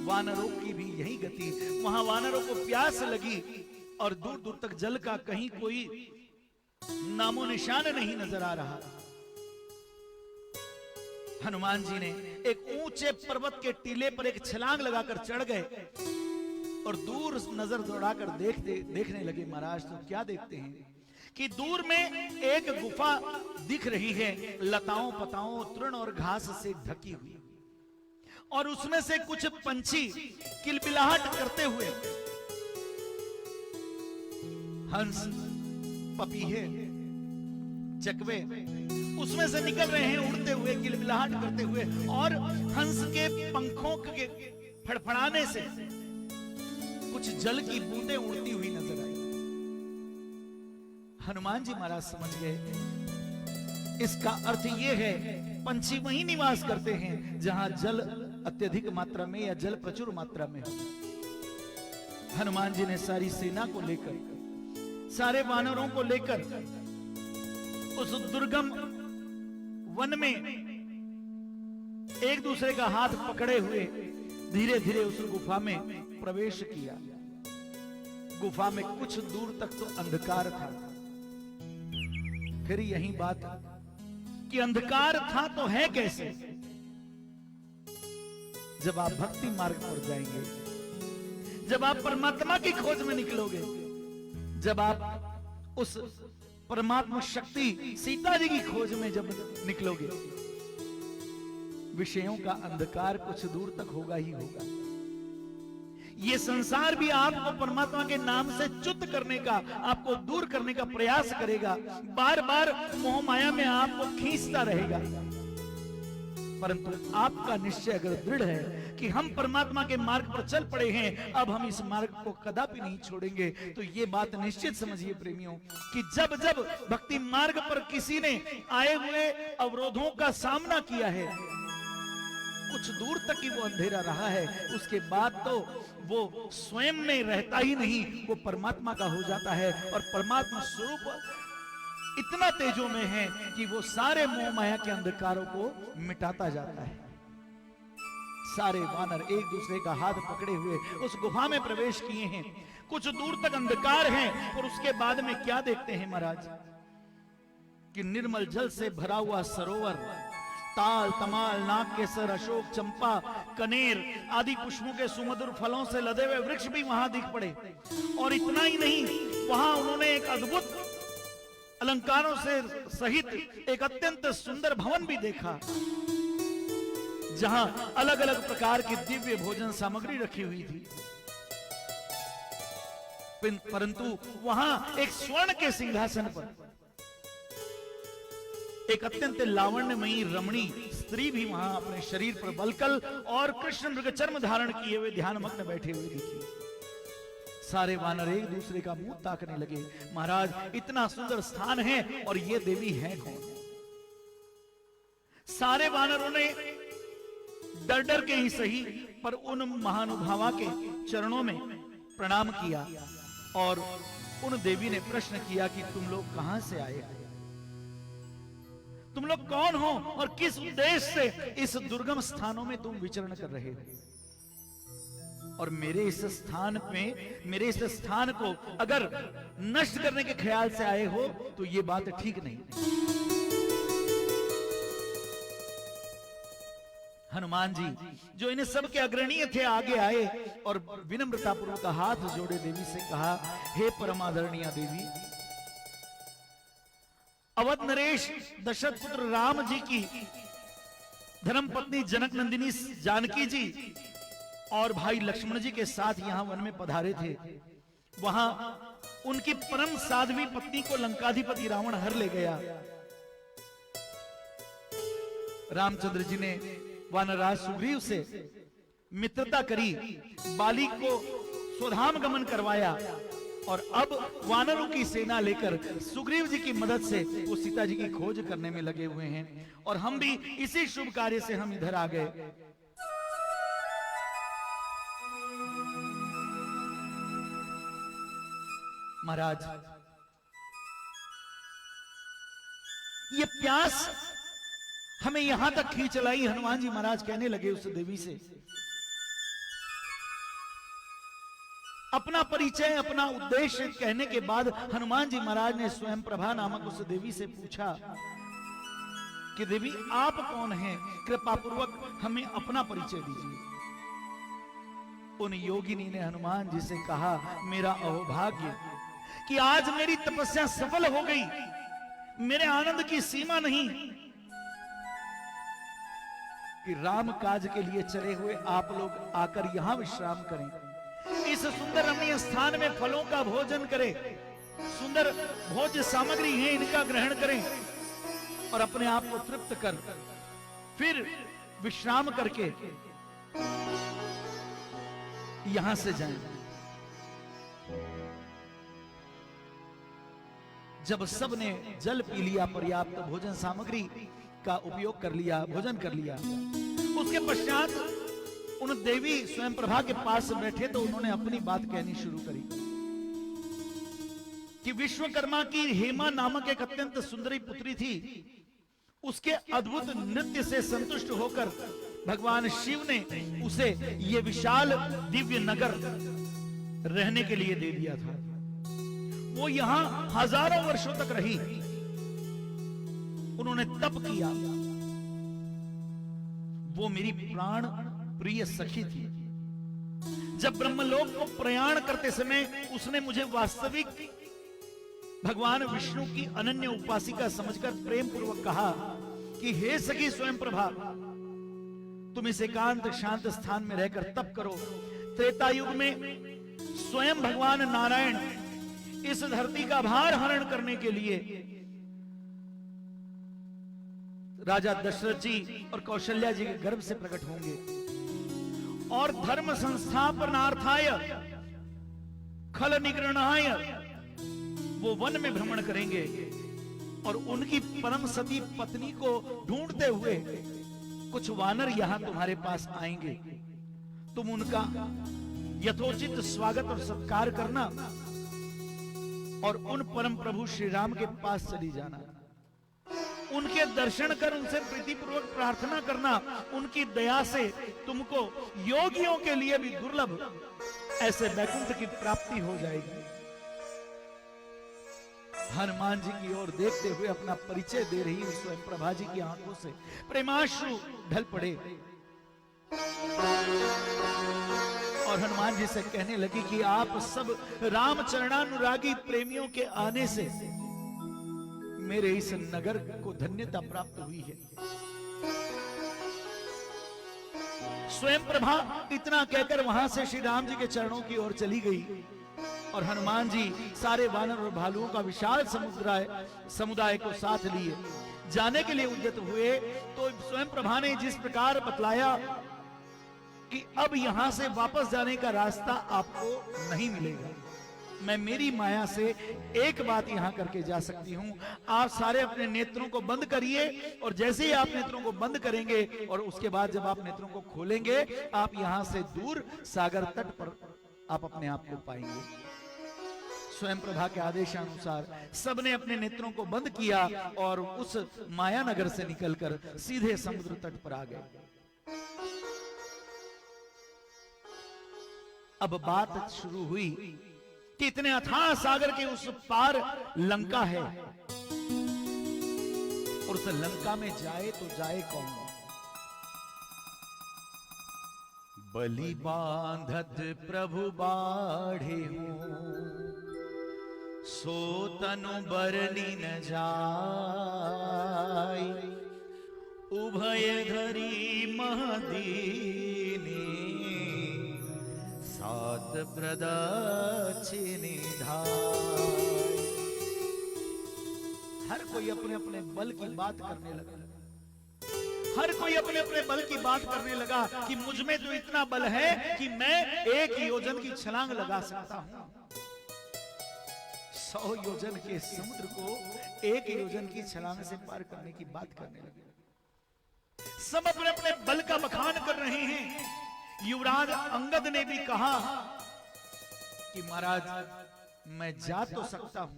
वानरों की भी यही गति। वहां वानरों को प्यास लगी और दूर दूर तक जल का कहीं कोई नामो निशान नहीं नजर आ रहा। हनुमान जी ने एक ऊंचे पर्वत के टीले पर एक छलांग लगाकर चढ़ गए और दूर नजर दौड़ाकर देखने लगे। महाराज तो क्या देखते हैं कि दूर में एक गुफा दिख रही है, लताओं पताओं तृण और घास से ढकी हुई, और उसमें से कुछ पंछी किलबिलाहट करते हुए, हंस, पपीहे, चकवे उसमें से निकल रहे हैं उड़ते हुए, किलबिलाहट करते हुए, और हंस के पंखों के फड़फड़ाने से कुछ जल की बूंदें उड़ती हुई नजर आई। हनुमान जी महाराज समझ गए इसका अर्थ यह है पंछी वहीं निवास करते हैं जहां जल अत्यधिक मात्रा में या जल प्रचुर मात्रा में हो। हनुमान जी ने सारी सेना को लेकर, सारे वानरों को लेकर उस दुर्गम वन में एक दूसरे का हाथ पकड़े हुए धीरे धीरे उस गुफा में प्रवेश किया। गुफा में कुछ दूर तक तो अंधकार था। फिर यही बात कि अंधकार था तो है कैसे? जब आप भक्ति मार्ग पर जाएंगे, जब आप परमात्मा की खोज में निकलोगे, जब आप उस परमात्मा शक्ति सीता जी की खोज में जब निकलोगे, विषयों का अंधकार कुछ दूर तक होगा ही होगा। ये संसार भी आपको परमात्मा के नाम से च्युत करने का, आपको दूर करने का प्रयास करेगा, बार बार मोह माया में आपको खींचता रहेगा। परंतु आपका निश्चय अगर दृढ़ है कि हम परमात्मा के मार्ग पर चल पड़े हैं, अब हम इस मार्ग को कदापि नहीं छोड़ेंगे, तो ये बात निश्चित समझिए प्रेमियों कि जब जब भक्ति मार्ग पर किसी ने आए हुए अवरोधों का सामना किया है, कुछ दूर तक ही वो अंधेरा रहा है, उसके बाद तो वो स्वयं में रहता ही नहीं, वो परमात्मा का हो जाता है और परमात्मा स्वरूप इतना तेजो में है कि वो सारे मोह माया के अंधकारों को मिटाता जाता है। सारे वानर एक दूसरे का हाथ पकड़े हुए उस गुफा में प्रवेश किए हैं। कुछ दूर तक अंधकार है और उसके बाद में क्या देखते हैं महाराज कि निर्मल जल से भरा हुआ सरोवर, ताल तमाल नाग केसर अशोक चंपा कनेर आदि पुष्पों के सुमधुर फलों से लदे हुए वृक्ष भी वहां दिख पड़े। और इतना ही नहीं, वहां उन्होंने एक अद्भुत अलंकारों से सहित एक अत्यंत सुंदर भवन भी देखा, जहां अलग अलग प्रकार की दिव्य भोजन सामग्री रखी हुई थी। परंतु वहां एक स्वर्ण के सिंहासन पर एक अत्यंत लावण्यमयी रमणी स्त्री भी वहां अपने शरीर पर बलकल और कृष्ण मृग चर्म धारण किए हुए ध्यानमग्न बैठे हुए दिखी। सारे वानर एक दूसरे का मुंह ताकने लगे। महाराज, इतना सुंदर स्थान है और ये देवी है कौन? सारे वानरों ने डर डर के ही सही पर उन महानुभावा के चरणों में प्रणाम किया और उन देवी ने प्रश्न किया कि तुम लोग कहां से आए हो, तुम लोग कौन हो और किस उद्देश्य से इस दुर्गम स्थानों में तुम विचरण कर रहे हो? और मेरे इस स्थान को अगर नष्ट करने के ख्याल से आए हो तो ये बात ठीक नहीं। हनुमान जी जो इन सब के अग्रणीय थे आगे आए और विनम्रता पूर्वक हाथ जोड़े देवी से कहा, हे परमादरणीय देवी, अवध नरेश दशरथ पुत्र राम जी की धर्म पत्नी जनक नंदिनी जानकी जी और भाई लक्ष्मण जी के साथ यहां वन में पधारे थे। वहां उनकी परम साध्वी पत्नी को लंकाधिपति रावण हर ले गया। रामचंद्र जी ने वानरराज सुग्रीव से मित्रता करी, बाली को स्वधाम गमन करवाया और अब वानरों की सेना लेकर सुग्रीव जी की मदद से वो सीता जी की खोज करने में लगे हुए हैं। और हम भी इसी शुभ कार्य से हम इधर आ गए। महाराज, ये प्यास हमें यहां तक खींच लाई। हनुमान जी महाराज कहने लगे उस देवी से, अपना परिचय अपना उद्देश्य कहने के बाद हनुमान जी महाराज ने स्वयं प्रभा नामक उस देवी से पूछा कि देवी आप कौन हैं, कृपा पूर्वक हमें अपना परिचय दीजिए। उन योगिनी ने हनुमान जी से कहा, मेरा अहोभाग्य कि आज मेरी तपस्या सफल हो गई, मेरे आनंद की सीमा नहीं कि राम काज के लिए चले हुए आप लोग आकर यहां विश्राम करें, इस सुंदर रमणीय स्थान में फलों का भोजन करें, सुंदर भोज्य सामग्री है इनका ग्रहण करें और अपने आप को तृप्त कर फिर विश्राम करके यहां से जाएं। जब सबने जल पी लिया, पर्याप्त भोजन सामग्री का उपयोग कर लिया, भोजन कर लिया, उसके पश्चात उन देवी स्वयं प्रभा के पास बैठे तो उन्होंने अपनी बात कहनी शुरू करी कि विश्वकर्मा की हेमा नामक एक अत्यंत सुंदरी पुत्री थी। उसके अद्भुत नृत्य से संतुष्ट होकर भगवान शिव ने उसे ये विशाल दिव्य नगर रहने के लिए दे दिया था। वो यहां हजारों वर्षों तक रही, उन्होंने तप किया। वो मेरी प्राण प्रिय सखी थी। जब ब्रह्मलोक को प्रयाण करते समय उसने मुझे वास्तविक भगवान विष्णु की अनन्य उपासिका समझकर प्रेम पूर्वक कहा कि हे सखी स्वयं प्रभा, तुम इस एकांत शांत स्थान में रहकर तप करो। त्रेता युग में स्वयं भगवान नारायण इस धरती का भार हरण करने के लिए राजा दशरथ जी और कौशल्या जी के गर्भ से प्रकट होंगे और धर्म संस्थापनार्थाय खल निग्रहणाय वो वन में भ्रमण करेंगे और उनकी परम सती पत्नी को ढूंढते हुए कुछ वानर यहां तुम्हारे पास आएंगे। तुम उनका यथोचित स्वागत और सत्कार करना और उन परम प्रभु श्री राम के पास चली जाना, उनके दर्शन कर उनसे प्रीतिपूर्वक प्रार्थना करना। उनकी दया से तुमको योगियों के लिए भी दुर्लभ ऐसे वैकुंठ की प्राप्ति हो जाएगी। हनुमान जी की ओर देखते हुए अपना परिचय दे रही स्वयं प्रभा जी की आंखों से प्रेमाश्रु ढल पड़े और हनुमान जी से कहने लगी कि आप सब रामचरणानुरागी प्रेमियों के आने से मेरे इस नगर को धन्यता प्राप्त हुई है। स्वयं प्रभा इतना कहकर वहां से श्री राम जी के चरणों की ओर चली गई और हनुमान जी सारे वानर और भालुओं का विशाल समुदाय को साथ लिए जाने के लिए उद्यत हुए। तो स्वयं प्रभा ने जिस प्रकार बतलाया कि अब यहां से वापस जाने का रास्ता आपको नहीं मिलेगा, मैं मेरी माया से एक बात यहां करके जा सकती हूं। आप सारे अपने नेत्रों को बंद करिए और जैसे ही आप नेत्रों को बंद करेंगे और उसके बाद जब आप नेत्रों को खोलेंगे, आप यहां से दूर सागर तट पर आप अपने आप को पाएंगे। स्वयं प्रभा के आदेशानुसार सबने अपने नेत्रों को बंद किया और उस माया नगर से निकलकर सीधे समुद्र तट पर आ गए। अब बात शुरू हुई कि इतने अथाह सागर के उस पार लंका है और उस लंका में जाए तो जाए कौन? बलि बांधत प्रभु बाढ़े हो, सो तनु बरनी न जाय, उभय धरी महदीने, सात प्रदक्षिणी धाय। हर कोई अपने अपने बल की बात करने लगा, हर कोई अपने अपने बल की बात करने लगा कि मुझ में तो इतना बल है कि मैं 1 योजन की छलांग लगा सकता हूं। 100 योजन के समुद्र को 1 योजन की छलांग से पार करने की बात करने लगे। सब अपने अपने बल का बखान कर रहे हैं। युवराज अंगद ने भी कहा कि महाराज मैं जा तो सकता हूं,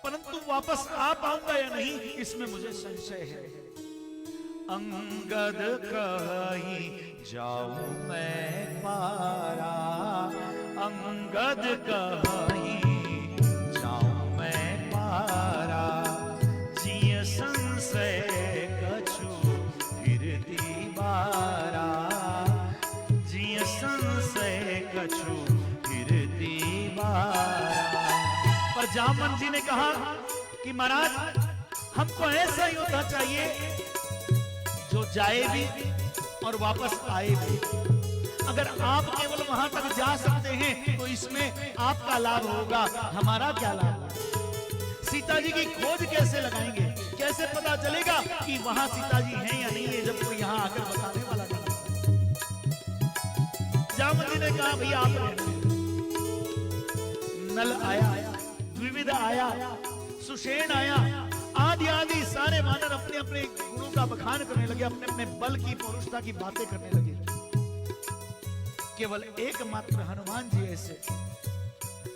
परंतु वापस आ पाऊंगा या नहीं इसमें मुझे संशय है। अंगद कहीं जाऊं मैं पारा, अंगद कहीं जाऊं मैं पारा, जिय संशय कछु फिरती बारा, जिय संशय कछु फिरती बारा। पर जामन जी ने कहा कि महाराज हमको ऐसा योद्धा चाहिए जो जाए भी और वापस आए भी। अगर आप केवल वहां तक जा सकते हैं तो इसमें आपका लाभ होगा, हमारा क्या लाभ होगा? सीता जी की खोज कैसे लगाएंगे? कैसे पता चलेगा कि वहां सीता जी हैं या नहीं है जब कोई यहां आकर बताने वाला नहीं? जामन जी ने कहा भैया आप नल आया, द्विविध आया, सुषेण आया, आदि आदि सारे वानर अपने अपने गुणों का बखान करने लगे, अपने अपने बल की पौरुषता की बातें करने लगे। केवल एकमात्र हनुमान जी ऐसे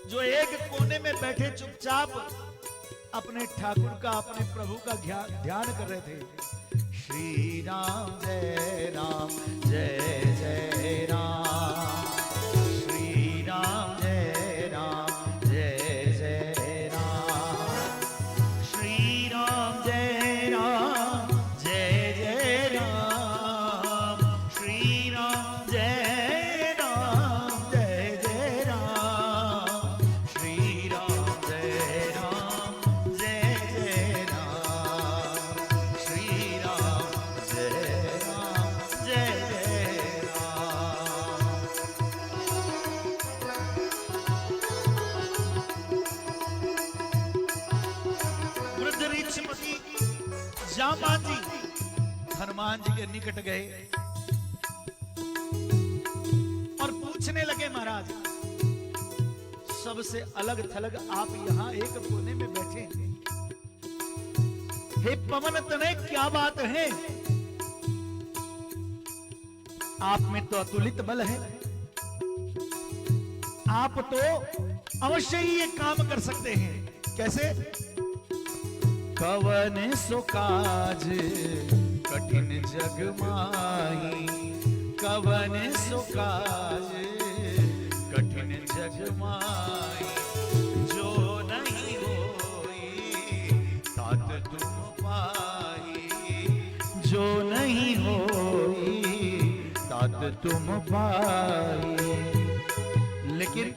जो एक कोने में बैठे चुपचाप अपने ठाकुर का, अपने प्रभु का ध्यान कर रहे थे। श्री राम जय राम जय जय राम, श्री राम जय राम जय जय राम, श्री राम जय राम जय जय राम, श्री राम जय राम जय जय राम, श्री राम जय राम जय जय राम, श्री राम जय राम जय जय राम। वृद्ध ऋषिमती जामवान जी हनुमान जी के निकट गए और पूछने लगे, महाराज सबसे अलग थलग आप यहाँ एक कोने में बैठे हैं, हे पवन तनय क्या बात है? आप में तो अतुलित बल है, आप तो अवश्य ही ये काम कर सकते हैं। कैसे? कवन सो काज कठिन जग माही, कवन सो काज कठिन जग माही, जो नहीं होई तात तुम पाई, जो नहीं होई तात तुम पाई। लेकिन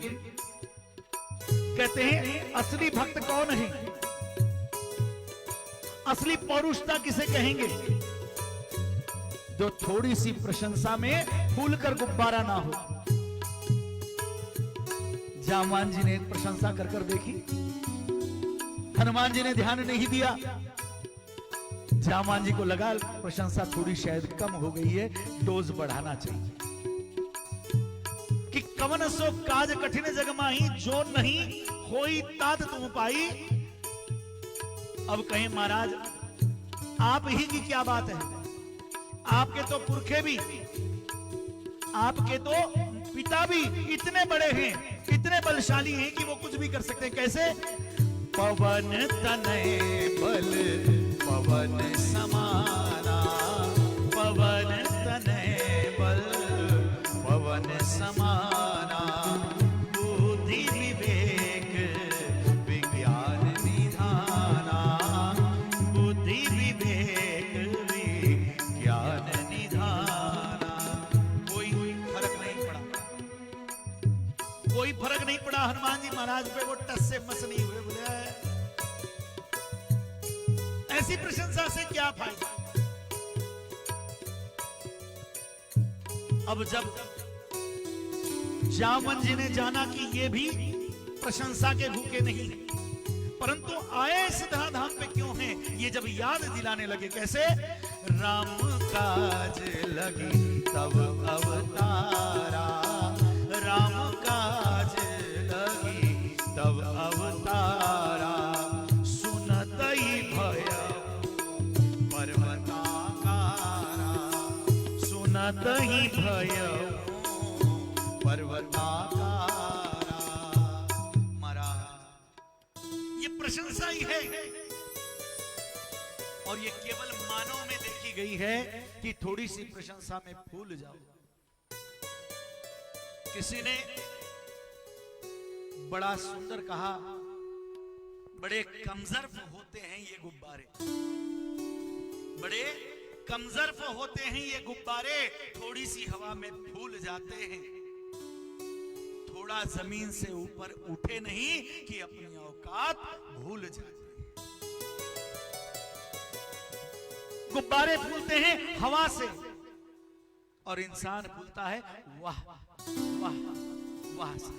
कहते हैं असली भक्त कौन है, असली पौरुषता किसे कहेंगे? जो थोड़ी सी प्रशंसा में फूलकर गुब्बारा ना हो। जामान जी ने प्रशंसा कर कर देखी, हनुमान जी ने ध्यान नहीं दिया। जामान जी को लगा प्रशंसा थोड़ी शायद कम हो गई है, डोज बढ़ाना चाहिए। कि कवन सो काज कठिन जग माही, जो नहीं होई तात तुम पाई। अब कहें महाराज आप ही की क्या बात है, आपके तो पुरखे भी, आपके तो पिता भी इतने बड़े हैं, इतने बलशाली हैं कि वो कुछ भी कर सकते हैं। कैसे? पवन तनय बल पवन समाना, पवन तनय बल पवन समाना, बुद्धि विवेक विज्ञान निधाना, बुद्धि विवेक विज्ञान निधाना। कोई फर्क नहीं पड़ा, कोई फर्क नहीं पड़ा हनुमान जी महाराज पे, वो टस से मस नहीं हुए। बोले ऐसी प्रशंसा से क्या फायदा? अब जब जामवन जी ने जाना कि ये भी प्रशंसा के भूखे नहीं है, परंतु आए सिद्धा धाम पे क्यों हैं, ये जब याद दिलाने लगे। कैसे? राम काज लगी तब अवतारा, राम काज लगी तब अवतारा, सुनत ही भय पर्वताकारा, सुनत ही भय पर्वताकारा। महाराज ये प्रशंसा ही है, और ये केवल मानव में देखी गई है कि थोड़ी सी प्रशंसा में फूल जाओ। किसी ने बड़ा सुंदर कहा, बड़े कमजर्फ होते हैं ये गुब्बारे, बड़े कमजर्फ होते हैं ये गुब्बारे, थोड़ी सी हवा में फूल जाते हैं, थोड़ा जमीन से ऊपर उठे नहीं कि अपनी औकात भूल जाते हैं। गुब्बारे फूलते हैं हवा से, और इंसान फूलता है वाह वाह वाह से।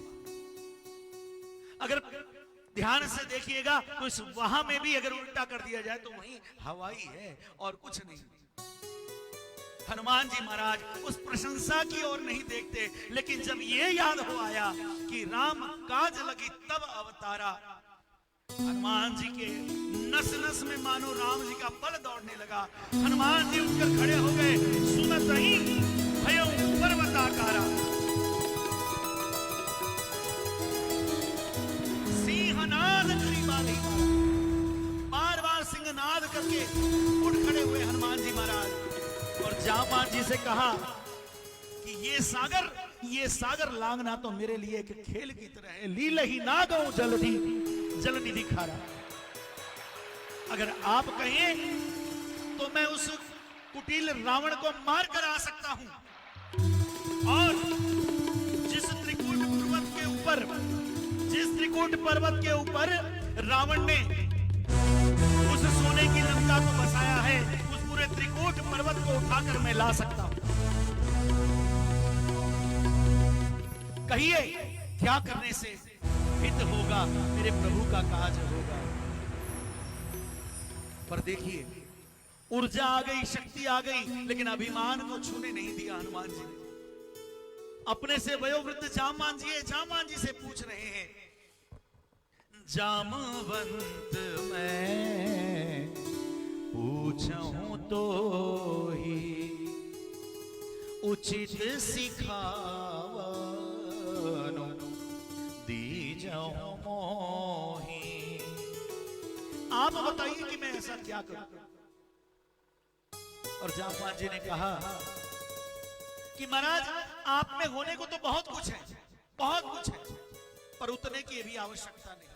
अगर ध्यान से देखिएगा तो इस वाह में भी अगर उल्टा कर दिया जाए तो वही हवा ही है और कुछ नहीं। हनुमान जी महाराज उस प्रशंसा की ओर नहीं देखते, लेकिन जब ये याद हो आया कि राम काज लगी तब अवतारा, हनुमान जी के नस नस में मानो राम जी का बल दौड़ने लगा। हनुमान जी उठकर खड़े हो गए, सुनत ही भयं पर्वताकारा, सिंहनाद करीबाली, बार बार सिंहनाद करके उठ खड़े हुए हनुमान जी महाराज, और जामान जी से कहा कि ये सागर लांघना तो मेरे लिए एक खेल की तरह है, लील ही ना गऊं जलनिधि खारा। अगर आप कहें तो मैं उस कुटिल रावण को मार कर आ सकता हूं, और जिस त्रिकूट पर्वत के ऊपर रावण ने उस सोने की लंका को बसाया है, उस पूरे त्रिकूट पर्वत को उठाकर मैं ला सकता हूं। कहिए क्या करने से हित होगा, मेरे प्रभु का काज होगा। पर देखिए ऊर्जा आ गई, शक्ति आ गई, लेकिन अभिमान को छूने नहीं दिया हनुमान जी ने। अपने से वयोवृद्ध जामान जी से पूछ रहे हैं, जामवंत मैं पूछूं तो ही उचित सिखावनो दी जाऊं मोही। आप बताइए कि मैं ऐसा क्या करूं। और जामवान जी ने कहा कि महाराज आप में होने को तो बहुत कुछ है, बहुत कुछ है, पर उतने की भी आवश्यकता नहीं।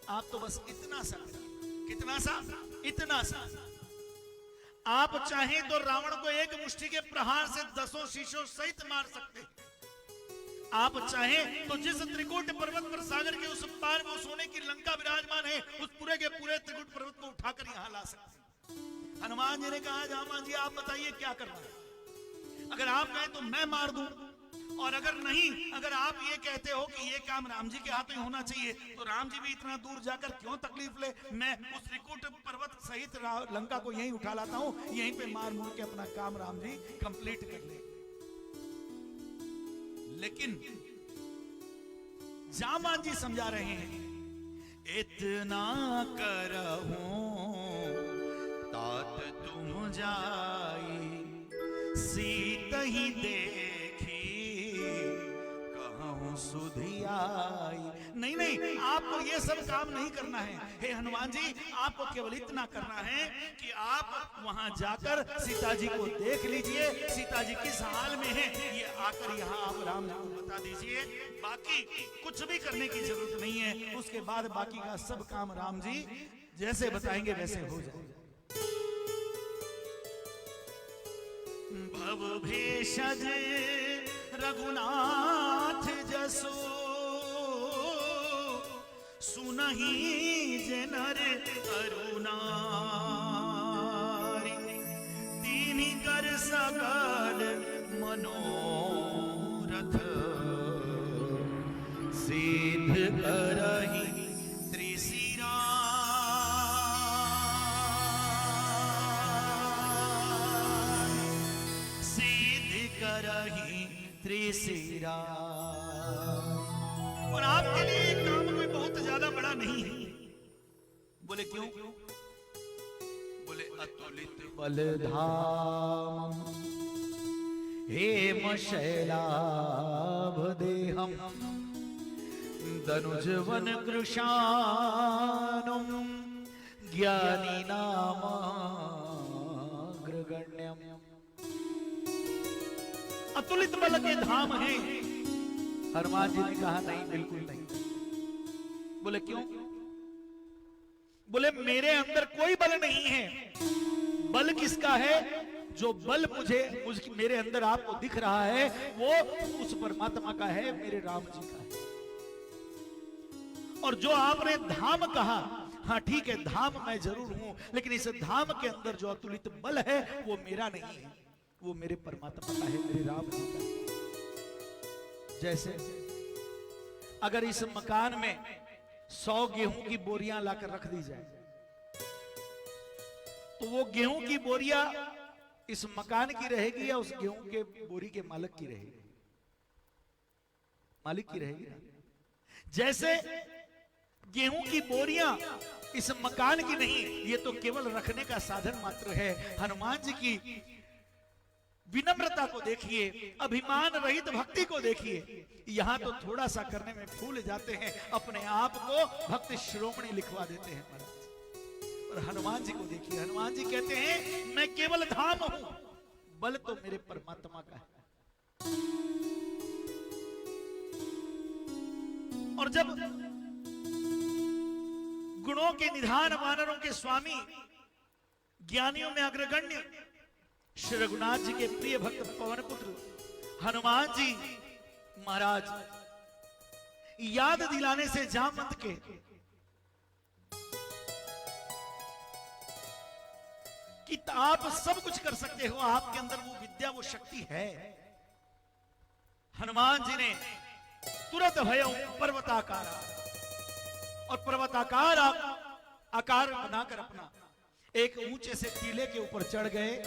आप तो बस इतना सा, कितना सा, इतना सा। आप चाहें तो रावण को एक मुष्टि के प्रहार से 10 शीशों सहित मार सकते। आप चाहें तो जिस त्रिकुट पर्वत पर सागर के उस पार वो सोने की लंका विराजमान है, उस पूरे के पूरे त्रिकुट पर्वत को उठाकर यहां ला सकते। हनुमान जी ने कहा जामवान जी आप बताइए क्या करना है। अगर आप कहें तो मैं मार दूं, और अगर नहीं, अगर आप ये कहते हो कि ये काम राम जी के हाथ में होना चाहिए, तो राम जी भी इतना दूर जाकर क्यों तकलीफ ले। मैं उस त्रिकुट पर्वत सहित लंका को यहीं उठा लाता हूं, यहीं पे मार मुर के अपना काम राम जी कंप्लीट कर ले। लेकिन जामवान जी समझा रहे हैं, इतना करहूं तात तुम जाई, सीत ही देखी कहूं सुधि आई। नहीं नहीं, आपको ये सब काम नहीं करना है। हे हनुमान जी, आपको केवल इतना करना है कि आप वहां जाकर सीता जी को देख लीजिए, सीता जी किस हाल में है ये आकर यहाँ आप राम जी को बता दीजिए। बाकी कुछ भी करने की जरूरत नहीं है। उसके बाद बाकी का सब काम राम जी जैसे बताएंगे वैसे हो जाएगा। भव भेषज रघुनाथ जसो, सुनहि जे नर करुणारी, तिन्हि कर सकल मनोरथ, सिद्ध करहि त्रिशिरा। त्रिशिरा। और आपके लिए काम कोई बहुत ज्यादा बड़ा नहीं है। बोले क्यों? बोले अतुलित बलधाम हेम शैलाभ देहम, दनुजवन कृशानुम, ज्ञानी नामाग्रगण्यम। अतुलित बल के धाम है। हनुमान जी ने कहा नहीं, बिल्कुल नहीं। बोले क्यों? बोले मेरे अंदर कोई बल नहीं है। बल किसका है? जो बल मेरे अंदर आपको दिख रहा है वो उस परमात्मा का है, मेरे राम जी का है। और जो आपने धाम कहा, हाँ ठीक है, धाम मैं जरूर हूं, लेकिन इस धाम के अंदर जो अतुलित बल है वो मेरा नहीं है, वो मेरे परमात्मा का है, मेरे राम जी का है। जैसे अगर इस मकान में 100 गेहूं की बोरियां लाकर रख दी जाए, तो वो गेहूं की बोरिया इस मकान की रहेगी या उस गेहूं के बोरी के मालिक की रहेगी? मालिक की रहेगी ना। जैसे गेहूं की बोरियां इस मकान की नहीं, ये तो केवल रखने का साधन मात्र है। हनुमान जी की विनम्रता को देखिए, अभिमान रहित भक्ति को देखिए। यहां तो थोड़ा सा करने में भूल जाते हैं, अपने आप को भक्त शिरोमणि लिखवा देते हैं महाराज। और हनुमान जी को देखिए, हनुमान जी कहते हैं मैं केवल धाम हूं, बल तो मेरे परमात्मा का है। और जब गुणों के निधान, वानरों के स्वामी, ज्ञानियों में अग्रगण्य श्री रघुनाथ जी के प्रिय भक्त पवन पुत्र हनुमान जी महाराज याद दिलाने से जामवंत के कि आप सब कुछ कर सकते हो, आपके अंदर वो विद्या, वो शक्ति है। हनुमान जी ने तुरंत भयं पर्वताकार, और पर्वताकार आकार बनाकर अपना एक ऊंचे से टीले के ऊपर चढ़ गए,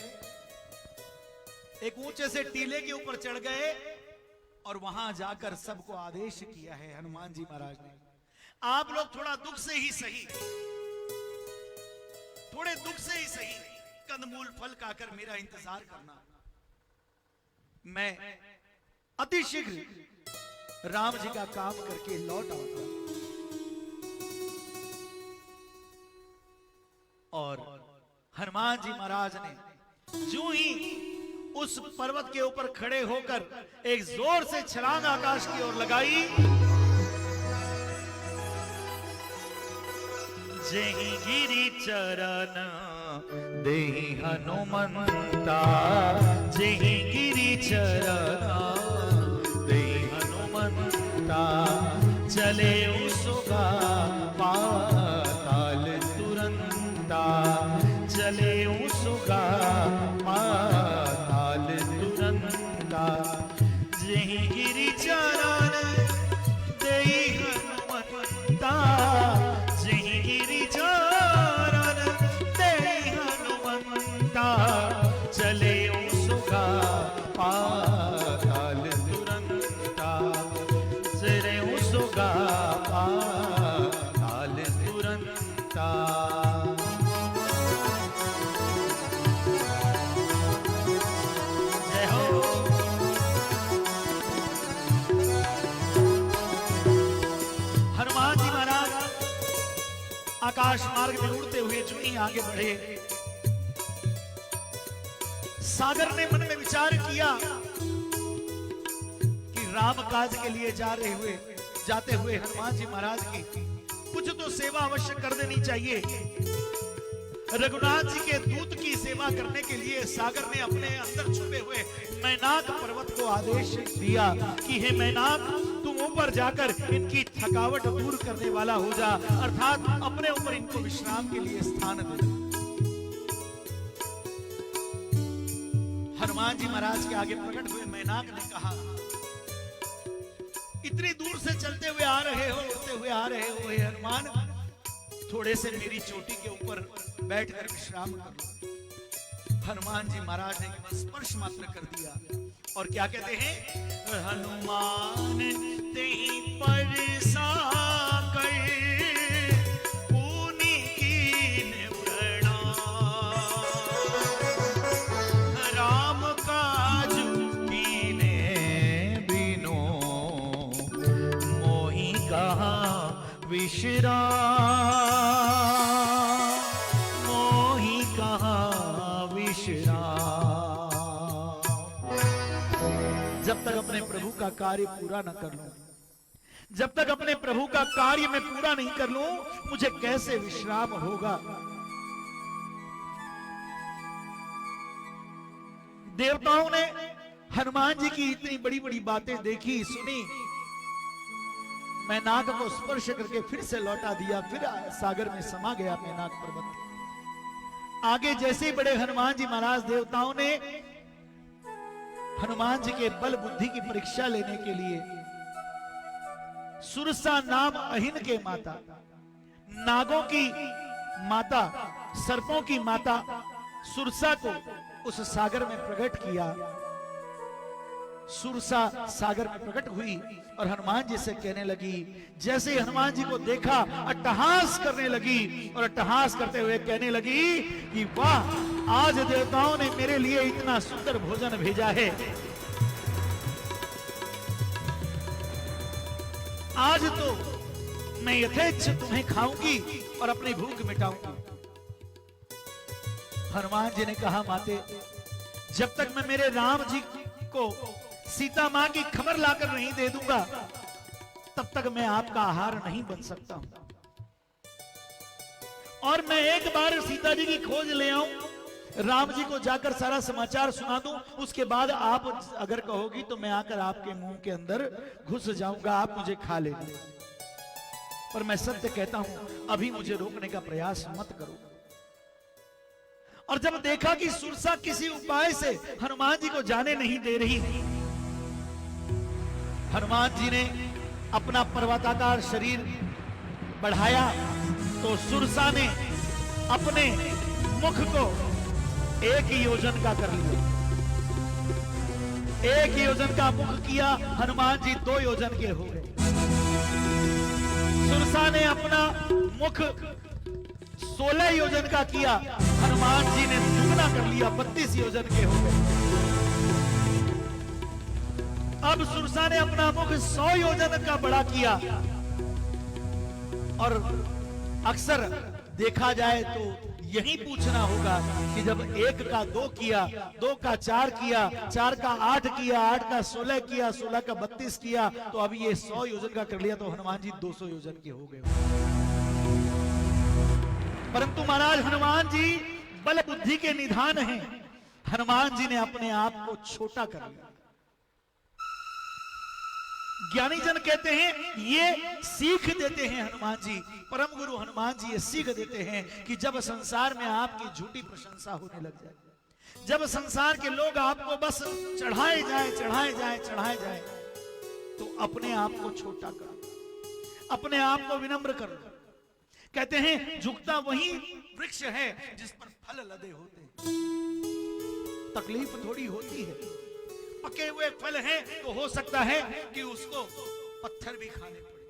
एक ऊंचे से टीले के ऊपर चढ़ गए और वहां जाकर सबको आदेश किया है हनुमान जी महाराज ने, आप लोग थोड़ा दुख से ही सही, थोड़े दुख से ही सही कंदमूल फल खाकर मेरा इंतजार करना। मैं अति शीघ्र राम जी का काम करके लौट आता और हनुमान जी महाराज ने जो ही उस पर्वत के ऊपर खड़े होकर एक जोर से छलांग आकाश की ओर लगाई, जही गिरी चरण देहि हनुमंता, जही गिरी चरण देहि हनुमंता, चले उसका पाताल तुरंता, चले उसका पाताल तुरंता, जही गिरी चरण देहि हनुमंता, जही गिरी चरण देहि हनुमंता, चले उसका पाताल तुरंता, चले उसका पाताल तुरंता। जय हो। हनुमान जी महाराज आकाश मार्ग में उड़ते हुए जो ही आगे बढ़े, सागर ने मन में विचार किया कि राम काज के लिए जाते हुए हनुमान जी महाराज की कुछ तो सेवा अवश्य कर देनी चाहिए। रघुनाथ जी के दूत की सेवा करने के लिए सागर ने अपने अंदर छुपे हुए मैनाक पर्वत को आदेश दिया कि हे मैनाक, तुम ऊपर जाकर इनकी थकावट दूर करने वाला हो जा, अर्थात अपने ऊपर इनको विश्राम के लिए स्थान दे। हनुमान जी महाराज के आगे प्रकट हुए मैनाक ने कहा, इतनी दूर से चलते हुए आ रहे हो, उड़ते हुए आ रहे हो हे हनुमान, थोड़े से मेरी चोटी के ऊपर बैठकर विश्राम कर लो। हनुमान जी महाराज ने केवल स्पर्श मात्र कर दिया और क्या कहते हैं, हनुमान तेहि परसा कर पुनि कीन प्रणाम, राम काज कीने बिनो मोहि कहा विश्राम, मोहि कहा विश्राम। जब तक अपने प्रभु का कार्य पूरा न कर लूं, जब तक अपने प्रभु का कार्य मैं पूरा नहीं कर लूं, मुझे कैसे विश्राम होगा। देवताओं ने हनुमान जी की इतनी बड़ी बड़ी बातें देखी सुनी, मैनाक को स्पर्श करके फिर से लौटा दिया, फिर सागर में समा गया मैनाक पर्वत। आगे जैसे ही बड़े हनुमान जी महाराज, देवताओं ने हनुमान जी के बल बुद्धि की परीक्षा लेने के लिए सुरसा नाम अहिन के माता, नागों की माता, सर्पों की माता सुरसा को उस सागर में प्रकट किया। सुरसा सागर में प्रकट हुई और हनुमान जी से कहने लगी, जैसे ही हनुमान जी को देखा अट्टहास करने लगी और अट्टहास करते हुए कहने लगी कि वाह, आज देवताओं ने मेरे लिए इतना सुंदर भोजन भेजा है, आज तो मैं यथेच्छ तुम्हें खाऊंगी और अपनी भूख मिटाऊंगी। हनुमान जी ने कहा, माते, जब तक मैं मेरे राम जी को सीता मां की खबर लाकर नहीं दे दूंगा, तब तक मैं आपका आहार नहीं बन सकता हूं। और मैं एक बार सीता जी की खोज ले आऊं, राम जी को जाकर सारा समाचार सुना दूं, उसके बाद आप अगर कहोगी तो मैं आकर आपके मुंह के अंदर घुस जाऊंगा, आप मुझे खा लेना। पर मैं सत्य कहता हूं, अभी मुझे रोकने का प्रयास मत करो। और जब देखा कि सुरसा किसी उपाय से हनुमान जी को जाने नहीं दे रही, हनुमान जी ने अपना पर्वताकार शरीर बढ़ाया तो सुरसा ने अपने मुख को एक ही योजन का कर लिया। एक योजन का मुख किया, हनुमान जी 2 योजन के हो गए। सुरसा ने अपना मुख 16 योजन का किया, हनुमान जी ने दुगना कर लिया, 32 योजन के हो गए। अब सुरसा ने अपना मुख 100 योजन का बड़ा किया, और अक्सर देखा जाए तो यही पूछना होगा कि जब 1 का 2 किया, 2 का 4 किया, 4 का 8 किया, 8 का 16 किया, 16 का 32 किया, तो अब ये 100 योजन का कर लिया, तो हनुमान जी 200 योजन के हो गए। परंतु महाराज हनुमान जी बल बुद्धि के निधान हैं। हनुमान जी ने अपने आप को छोटा कर लिया। ज्ञानी जन कहते हैं, ये सीख देते हैं हनुमान जी, परम गुरु हनुमान जी ये सीख देते हैं कि जब संसार में आपकी झूठी प्रशंसा होने लग जाए, जब संसार के लोग आपको बस चढ़ाए जाए चढ़ाए जाए चढ़ाए जाए, तो अपने आप को छोटा करो, अपने आप को विनम्र करो। कहते हैं झुकता वही वृक्ष है जिस पर फल लदे होते हैं। तकलीफ थोड़ी होती है, पके हुए फल हैं तो हो सकता है कि उसको पत्थर भी खाने पड़े,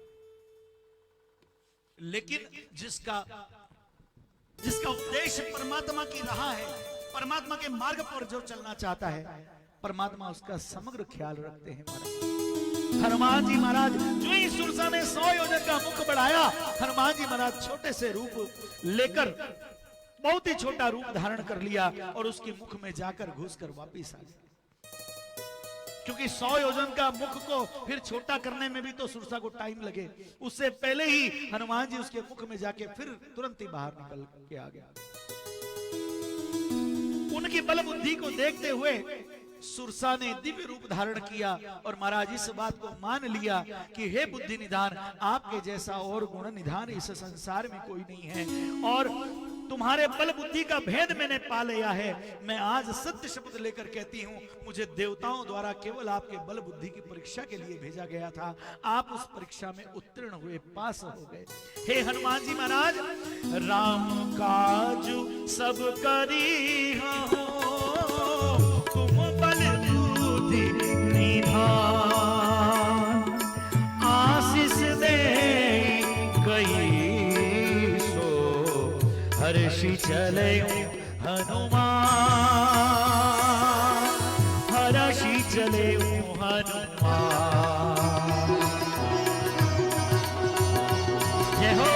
लेकिन जिसका उद्देश्य परमात्मा की राह है, परमात्मा के मार्ग पर जो चलना चाहता है, परमात्मा उसका समग्र ख्याल रखते हैं। महाराज हनुमान जी महाराज जो ही सुरसा ने 100 योजन का मुख बढ़ाया, हनुमान जी महाराज छोटे से रूप लेकर बहुत ही छोटा रूप धारण कर लिया और उसके मुख में जाकर घुसकर वापिस आ गए। क्योंकि 100 योजन का मुख को फिर छोटा करने में भी तो सुरसा को टाइम लगे, उससे पहले ही हनुमान जी उसके मुख में जाके फिर तुरंत ही बाहर निकल के आ गया। उनकी बल बुद्धि को देखते हुए सुरसा ने दिव्य रूप धारण किया और महाराज इस बात को मान लिया कि हे बुद्धि निधान, आपके जैसा और गुण निधान इस संसार में कोई नहीं है, और तुम्हारे बल बुद्धि का भेद मैंने पा लिया है। मैं आज सत्य शब्द लेकर कहती हूँ, मुझे देवताओं द्वारा केवल आपके बल बुद्धि की परीक्षा के लिए भेजा गया था, आप उस परीक्षा में उत्तीर्ण हुए, पास हो गए। हे हनुमान जी महाराज, राम काज सब करी हो, तुम बल बुद्धि निधान, आशीष दे गई हर्षि चले हनुमान, हर्षि चले हनुमान। जय हो,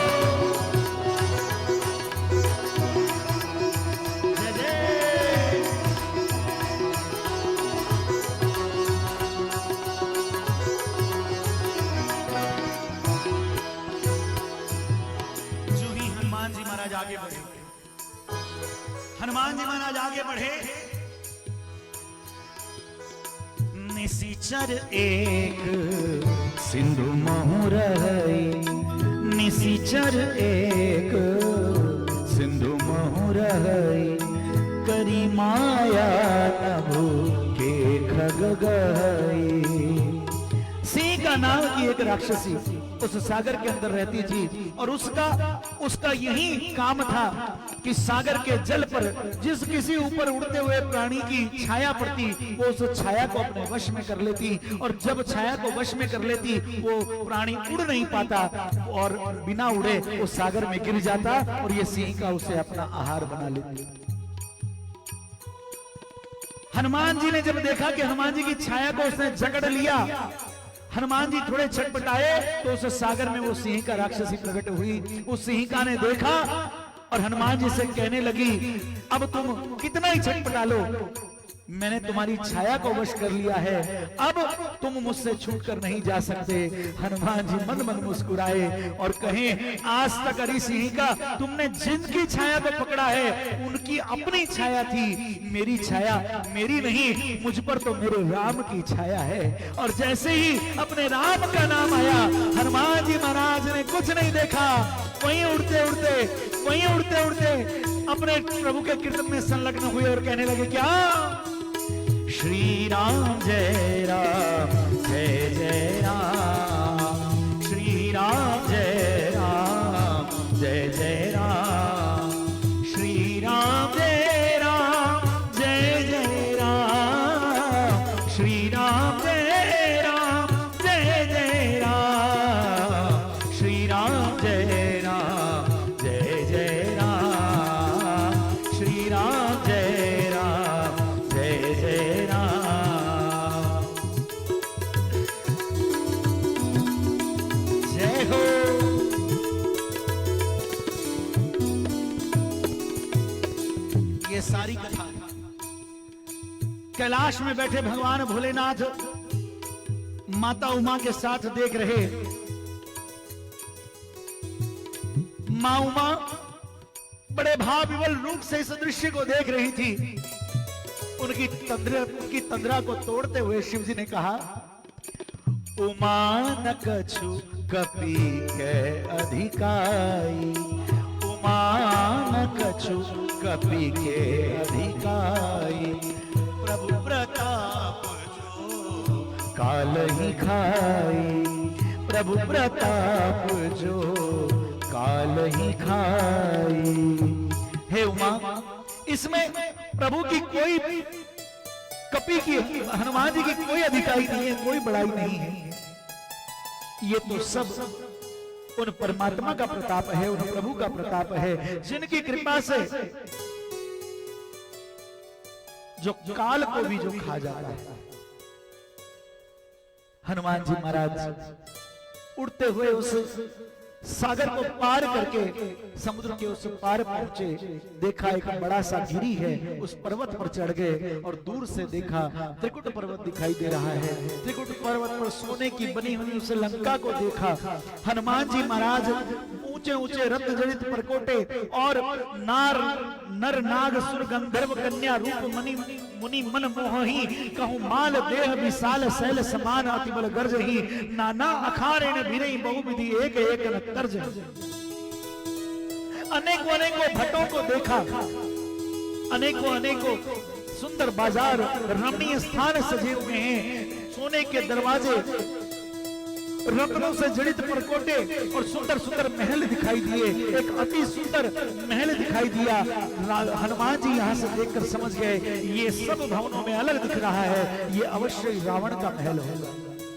जय जय। जो ही हनुमान जी महाराज आगे बढ़े, हनुमान जी महाराज आगे बढ़े, निशिचर एक सिंधु महु रही, निशिचर एक सिंधु महु रही, करी माया तबु के खग गई। सिंह का नाम की एक राक्षसी उस सागर के अंदर रहती थी, और उसका यही काम था कि सागर के जल पर जिस किसी ऊपर उड़ते हुए प्राणी की छाया पड़ती, वो उस छाया को अपने वश में कर लेती, और जब छाया को वश में कर लेती, वो प्राणी उड़ नहीं पाता और बिना उड़े वो सागर में गिर जाता, और ये सिंह का उसे अपना आहार बना लेती। हनुमान जी ने जब देखा कि हनुमान जी की छाया को उसने जकड़ लिया, हनुमान जी थोड़े छटपटाए, तो उस सागर में वो सिंह का राक्षसी प्रकट हुई। उस सिंहिका ने देखा और हनुमान जी से कहने लगी, अब तुम कितना ही छटपटा लो, मैंने तुम्हारी छाया को वश कर लिया है, अब तुम मुझसे छूटकर नहीं जा सकते। हनुमान जी मन मन मुस्कुराए और कहें, आज तक अरी सिंहिका तुमने जिनकी छाया को पकड़ा है उनकी अपनी छाया थी, मेरी छाया मेरी नहीं, मुझ पर तो मेरे राम की छाया है। और जैसे ही अपने राम का नाम आया, हनुमान जी महाराज ने कुछ नहीं देखा, वहीं उड़ते उड़ते अपने प्रभु के कीर्तन में संलग्न हुए और कहने लगे, क्या श्री राम जय राम जय जय राम, श्री राम जय राम जय जय राम, श्री राम जय राम जय जय राम, श्री राम जय राम जय जय राम, श्री राम जय राम जय जय राम, श्री राम जय राम जय जय राम। ये सारी कथा कैलाश में बैठे भगवान भोलेनाथ माता उमा के साथ देख रहे। मां उमा बड़े भाव विवल रूप से इस दृश्य को देख रही थी। उनकी तंद्रा को तोड़ते हुए शिव जी ने कहा, उमा न कछु कपि के अधिकाई, उमा न कछु कपि के अधिकाई, प्रभु प्रताप जो काल ही खाई, प्रभु प्रताप जो काल ही खाई। हे उमा, इसमें प्रभु की कोई कपि की, हनुमान जी की कोई अधिकारी नहीं है, कोई बड़ाई नहीं है। ये तो सब उन परमात्मा का प्रताप है, उन प्रभु का प्रताप है, जिनकी कृपा से जो काल को भी जो खा जाता है। हनुमान जी महाराज उड़ते हुए उस सागर को पार करके समुद्र के उस पार पहुंचे। देखा एक बड़ा सा गिरी है, उस पर्वत पर चढ़ गए और दूर से देखा त्रिकुट पर्वत दिखाई दे रहा है। त्रिकुट पर्वत पर सोने की बनी हुई उस लंका को देखा। हनुमान जी महाराज ऊंचे ऊंचे रत्न जड़ित परकोटे और नर नाग सुर गंधर्व कन्या रूप मुनि मन मोहि, कहूं माल देह विशाल शैल समान अतिबल गर्ज ही, नाना अखारे न भिरई बहुविधि एक एक न तर्ज। अनेकों अनेकों भट्टों को देखा, अनेकों अनेकों सुंदर बाजार रमणीय स्थान सजे हुए हैं, सोने के दरवाजे, रत्नों से जड़ित परकोटे और सुंदर सुंदर महल दिखाई दिए। एक अति सुंदर महल दिखाई दिया। हनुमान जी यहां से देखकर समझ गए ये सब भवनों में अलग दिख रहा है, ये अवश्य रावण का महल होगा,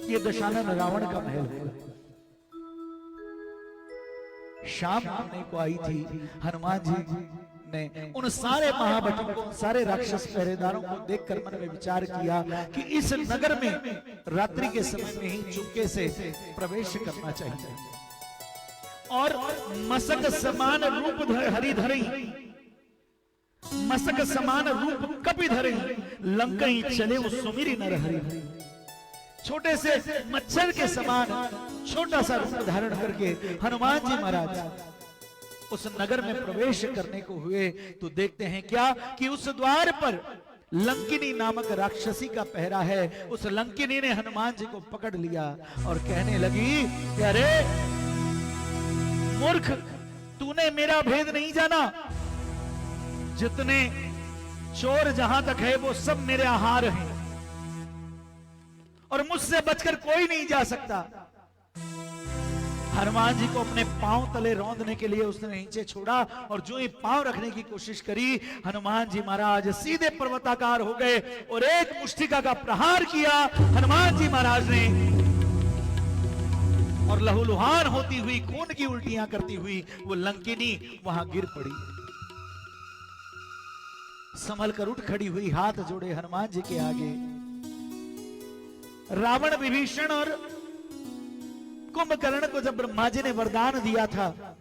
ये दशानन रावण का महल होगा। शाम होने को आई थी। हनुमान जी ने उन सारे महाभटों को, सारे राक्षस पहरेदारों को देखकर मन में विचार किया कि इस नगर में रात्रि के समय में ही चुपके से प्रवेश करना चाहिए और मसक समान रूप हरि धरई, मसक समान रूप कपि धरई, लंकई चले सुमिरी नर हरि। छोटे से मच्छर के समान छोटा सा रूप धारण करके हनुमान जी महाराज उस नगर में प्रवेश करने को हुए तो देखते हैं क्या कि उस द्वार पर लंकिनी नामक राक्षसी का पहरा है। उस लंकिनी ने हनुमान जी को पकड़ लिया और कहने लगी कि अरे मूर्ख, तूने मेरा भेद नहीं जाना। जितने चोर जहां तक है वो सब मेरे आहार हैं और मुझसे बचकर कोई नहीं जा सकता। हनुमान जी को अपने पांव तले रौंदने के लिए उसने नीचे छोड़ा और जो ही पांव रखने की कोशिश करी, हनुमान जी महाराज सीधे पर्वताकार हो गए और एक मुष्टिका का प्रहार किया हनुमान जी महाराज ने और लहूलुहान होती हुई, खून की उल्टियां करती हुई वो लंकिनी वहां गिर पड़ी। संभल कर उठ खड़ी हुई, हाथ जोड़े हनुमान जी के आगे। रावण, विभीषण और कुंभकर्ण को जब ब्रह्मा जी ने वरदान दिया था,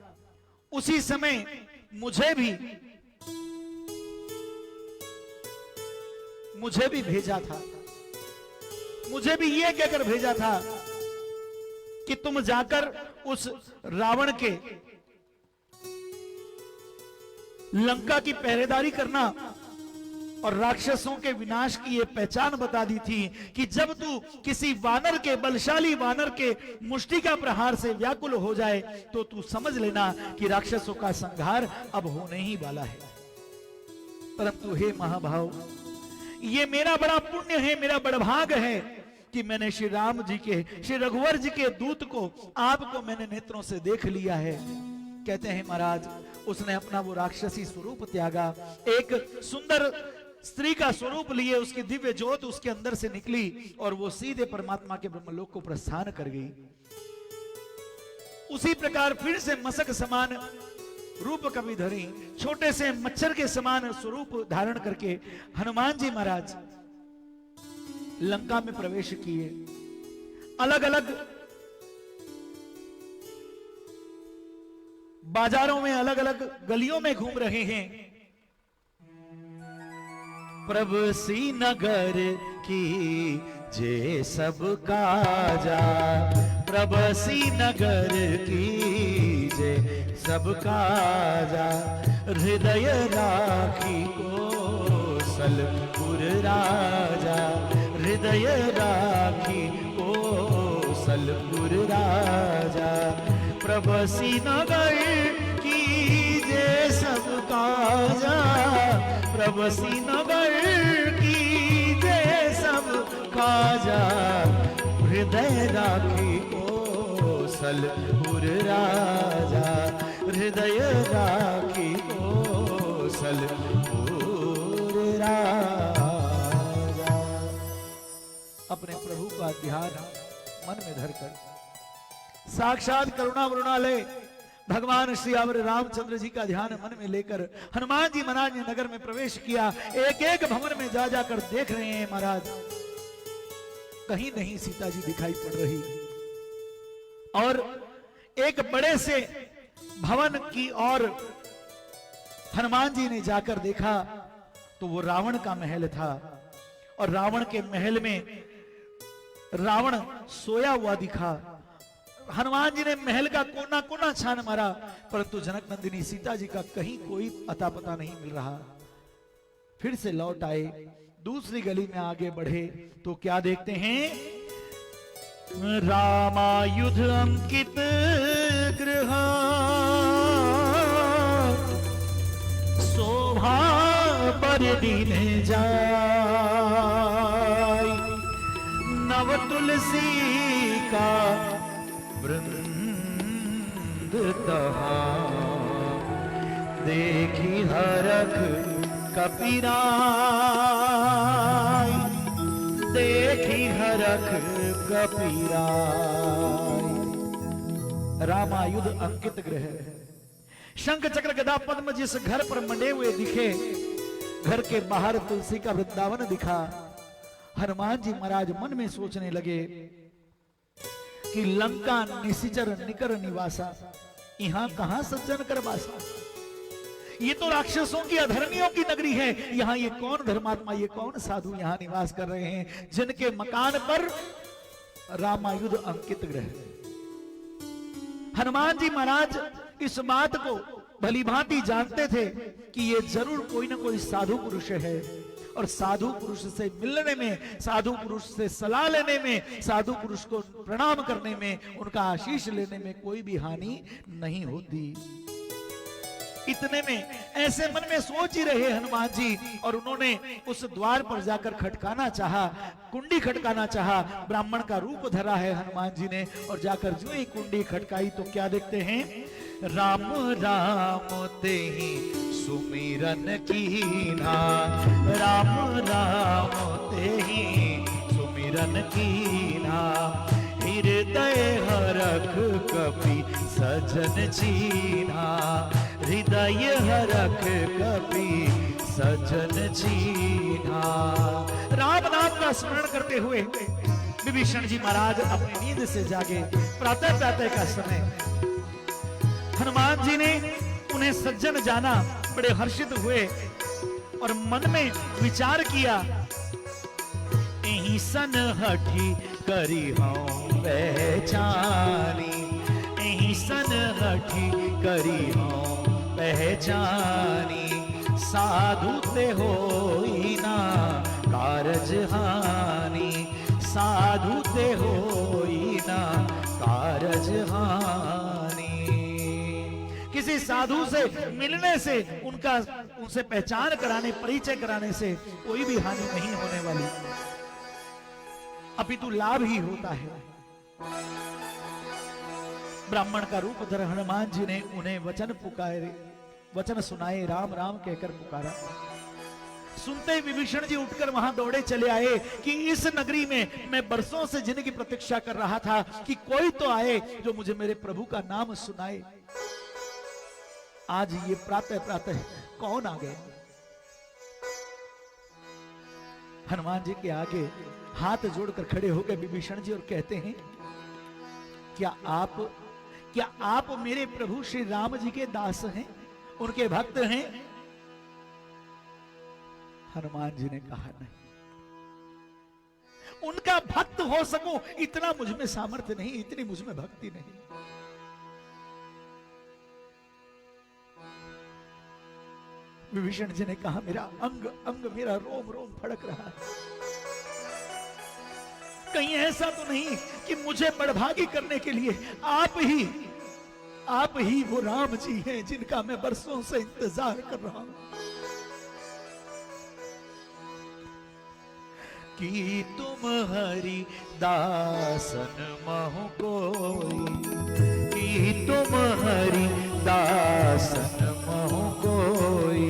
उसी समय मुझे भी भेजा था। मुझे भी ये कहकर भेजा था कि तुम जाकर उस रावण के लंका की पहरेदारी करना और राक्षसों के विनाश की ये पहचान बता दी थी कि जब तू किसी वानर के, बलशाली वानर के मुष्टि का प्रहार से व्याकुल हो जाए तो तू समझ लेना कि राक्षसों का संहार अब होने ही वाला है। परंतु हे महाभाव, ये मेरा बड़ा पुण्य है, मेरा बड़ा भाग है कि मैंने श्री राम जी के, श्री रघुवर जी के दूत को, आपको मैंने नेत्रों से देख लिया है। कहते हैं महाराज, उसने अपना वो राक्षसी स्वरूप त्यागा, एक सुंदर स्त्री का स्वरूप लिए, उसकी दिव्य ज्योत उसके अंदर से निकली और वो सीधे परमात्मा के ब्रह्मलोक को प्रस्थान कर गई। उसी प्रकार फिर से मसक समान रूप कभी धरी, छोटे से मच्छर के समान स्वरूप धारण करके हनुमान जी महाराज लंका में प्रवेश किए। अलग अलग बाजारों में, अलग अलग गलियों में घूम रहे हैं। प्रभु सी नगर की जे सब काजा, प्रभु सी नगर की जे सब काजा, हृदय राखी कौशलपुर राजा, हृदय राखी कौशलपुर राजा, प्रभु सी नगर की जे सब काजा, प्रभु सी नगर की जे सब काजा, हृदय राखी कौशलपुर राजा, हृदय राखी कौशलपुर राजा। अपने प्रभु का ध्यान मन में धरकर साक्षात करुणा वरुणालय भगवान श्री रामचंद्र जी का ध्यान मन में लेकर हनुमान जी महाराज ने नगर में प्रवेश किया। एक एक भवन में जा जाकर देख रहे हैं महाराज, कहीं नहीं सीता जी दिखाई पड़ रही। और एक बड़े से भवन की ओर हनुमान जी ने जाकर देखा तो वो रावण का महल था, और रावण के महल में रावण सोया हुआ दिखा। हनुमान जी ने महल का कोना कोना छान मारा, परंतु जनक नंदिनी सीता जी का कहीं कोई अता पता नहीं मिल रहा। फिर से लौट आए, दूसरी गली में आगे बढ़े तो क्या देखते हैं, रामायुध अंकित गृह शोभा पर दिन जाय, नव तुलसी का वृंद तहा, देखी हरख कपीराय, देखी हरख कपीराय। रामायुध अंकित गृह, शंख चक्र गदा पद्म जिस घर पर मंडे हुए दिखे, घर के बाहर तुलसी का वृंदावन दिखा। हनुमान जी महाराज मन में सोचने लगे कि लंका निशिचर निकर निवासा, यहां कहां सज्जन कर वासा। ये तो राक्षसों की अधर्मियों की नगरी है, यहां ये कौन धर्मात्मा, ये कौन साधु यहां निवास कर रहे हैं, जिनके मकान पर रामायुध अंकित गृह। हनुमान जी महाराज इस बात को भली भांति जानते थे कि ये जरूर कोई ना कोई साधु पुरुष है, और साधु पुरुष से मिलने में, साधु पुरुष से सलाह लेने में, साधु पुरुष को प्रणाम करने में, उनका आशीष लेने में कोई भी हानि नहीं होती। इतने में ऐसे मन में सोच ही रहे हनुमान जी, और उन्होंने उस द्वार पर जाकर खटकाना चाहा, कुंडी खटकाना चाहा। ब्राह्मण का रूप धरा है हनुमान जी ने, और जाकर जो ही कुंडी खटकाई तो क्या देखते हैं, राम राम ते ही सुमिरन कीन्हा, राम राम ते ही सुमिरन कीन्हा, हृदय हरख कपि सजन चीन्हा, हृदय हरख कपि सजन चीन्हा। राम नाम का स्मरण करते हुए विभीषण जी महाराज अपनी नींद से जागे। प्रातः प्रातः का समय हनुमान जी ने उन्हें सज्जन जाना, बड़े हर्षित हुए और मन में विचार किया, एही सन हठी करी हूं पहचानी, एही सन हठी करी हूं पहचानी, साधु ते होई ना कारज हानि, साधु ते होई ना कारज हानि। किसी साधु से मिलने से, उनसे पहचान कराने, परिचय कराने से कोई भी हानि नहीं होने वाली, अपितु लाभ ही होता है। ब्राह्मण का रूप धर हनुमान जी ने उन्हें वचन पुकारे, वचन सुनाए, राम राम कहकर पुकारा। सुनते ही विभीषण जी उठकर वहां दौड़े चले आए कि इस नगरी में मैं बरसों से जिनकी प्रतीक्षा कर रहा था कि कोई तो आए जो मुझे मेरे प्रभु का नाम सुनाए। आज ये प्रातः प्रातः कौन आ गए। हनुमान जी के आगे हाथ जोड़कर खड़े हो गए विभीषण जी और कहते हैं, क्या आप मेरे प्रभु श्री राम जी के दास हैं, उनके भक्त हैं। हनुमान जी ने कहा नहीं, उनका भक्त हो सकूं इतना मुझ में सामर्थ्य नहीं, इतनी मुझ में भक्ति नहीं। विभीषण जी ने कहा मेरा अंग अंग, मेरा रोम रोम फड़क रहा है। कहीं ऐसा तो नहीं कि मुझे बड़भागी करने के लिए आप ही वो राम जी हैं जिनका मैं बरसों से इंतजार कर रहा हूं। कि तुम हरि दासन महु कोई, कि तुम हरि दासन महु कोई,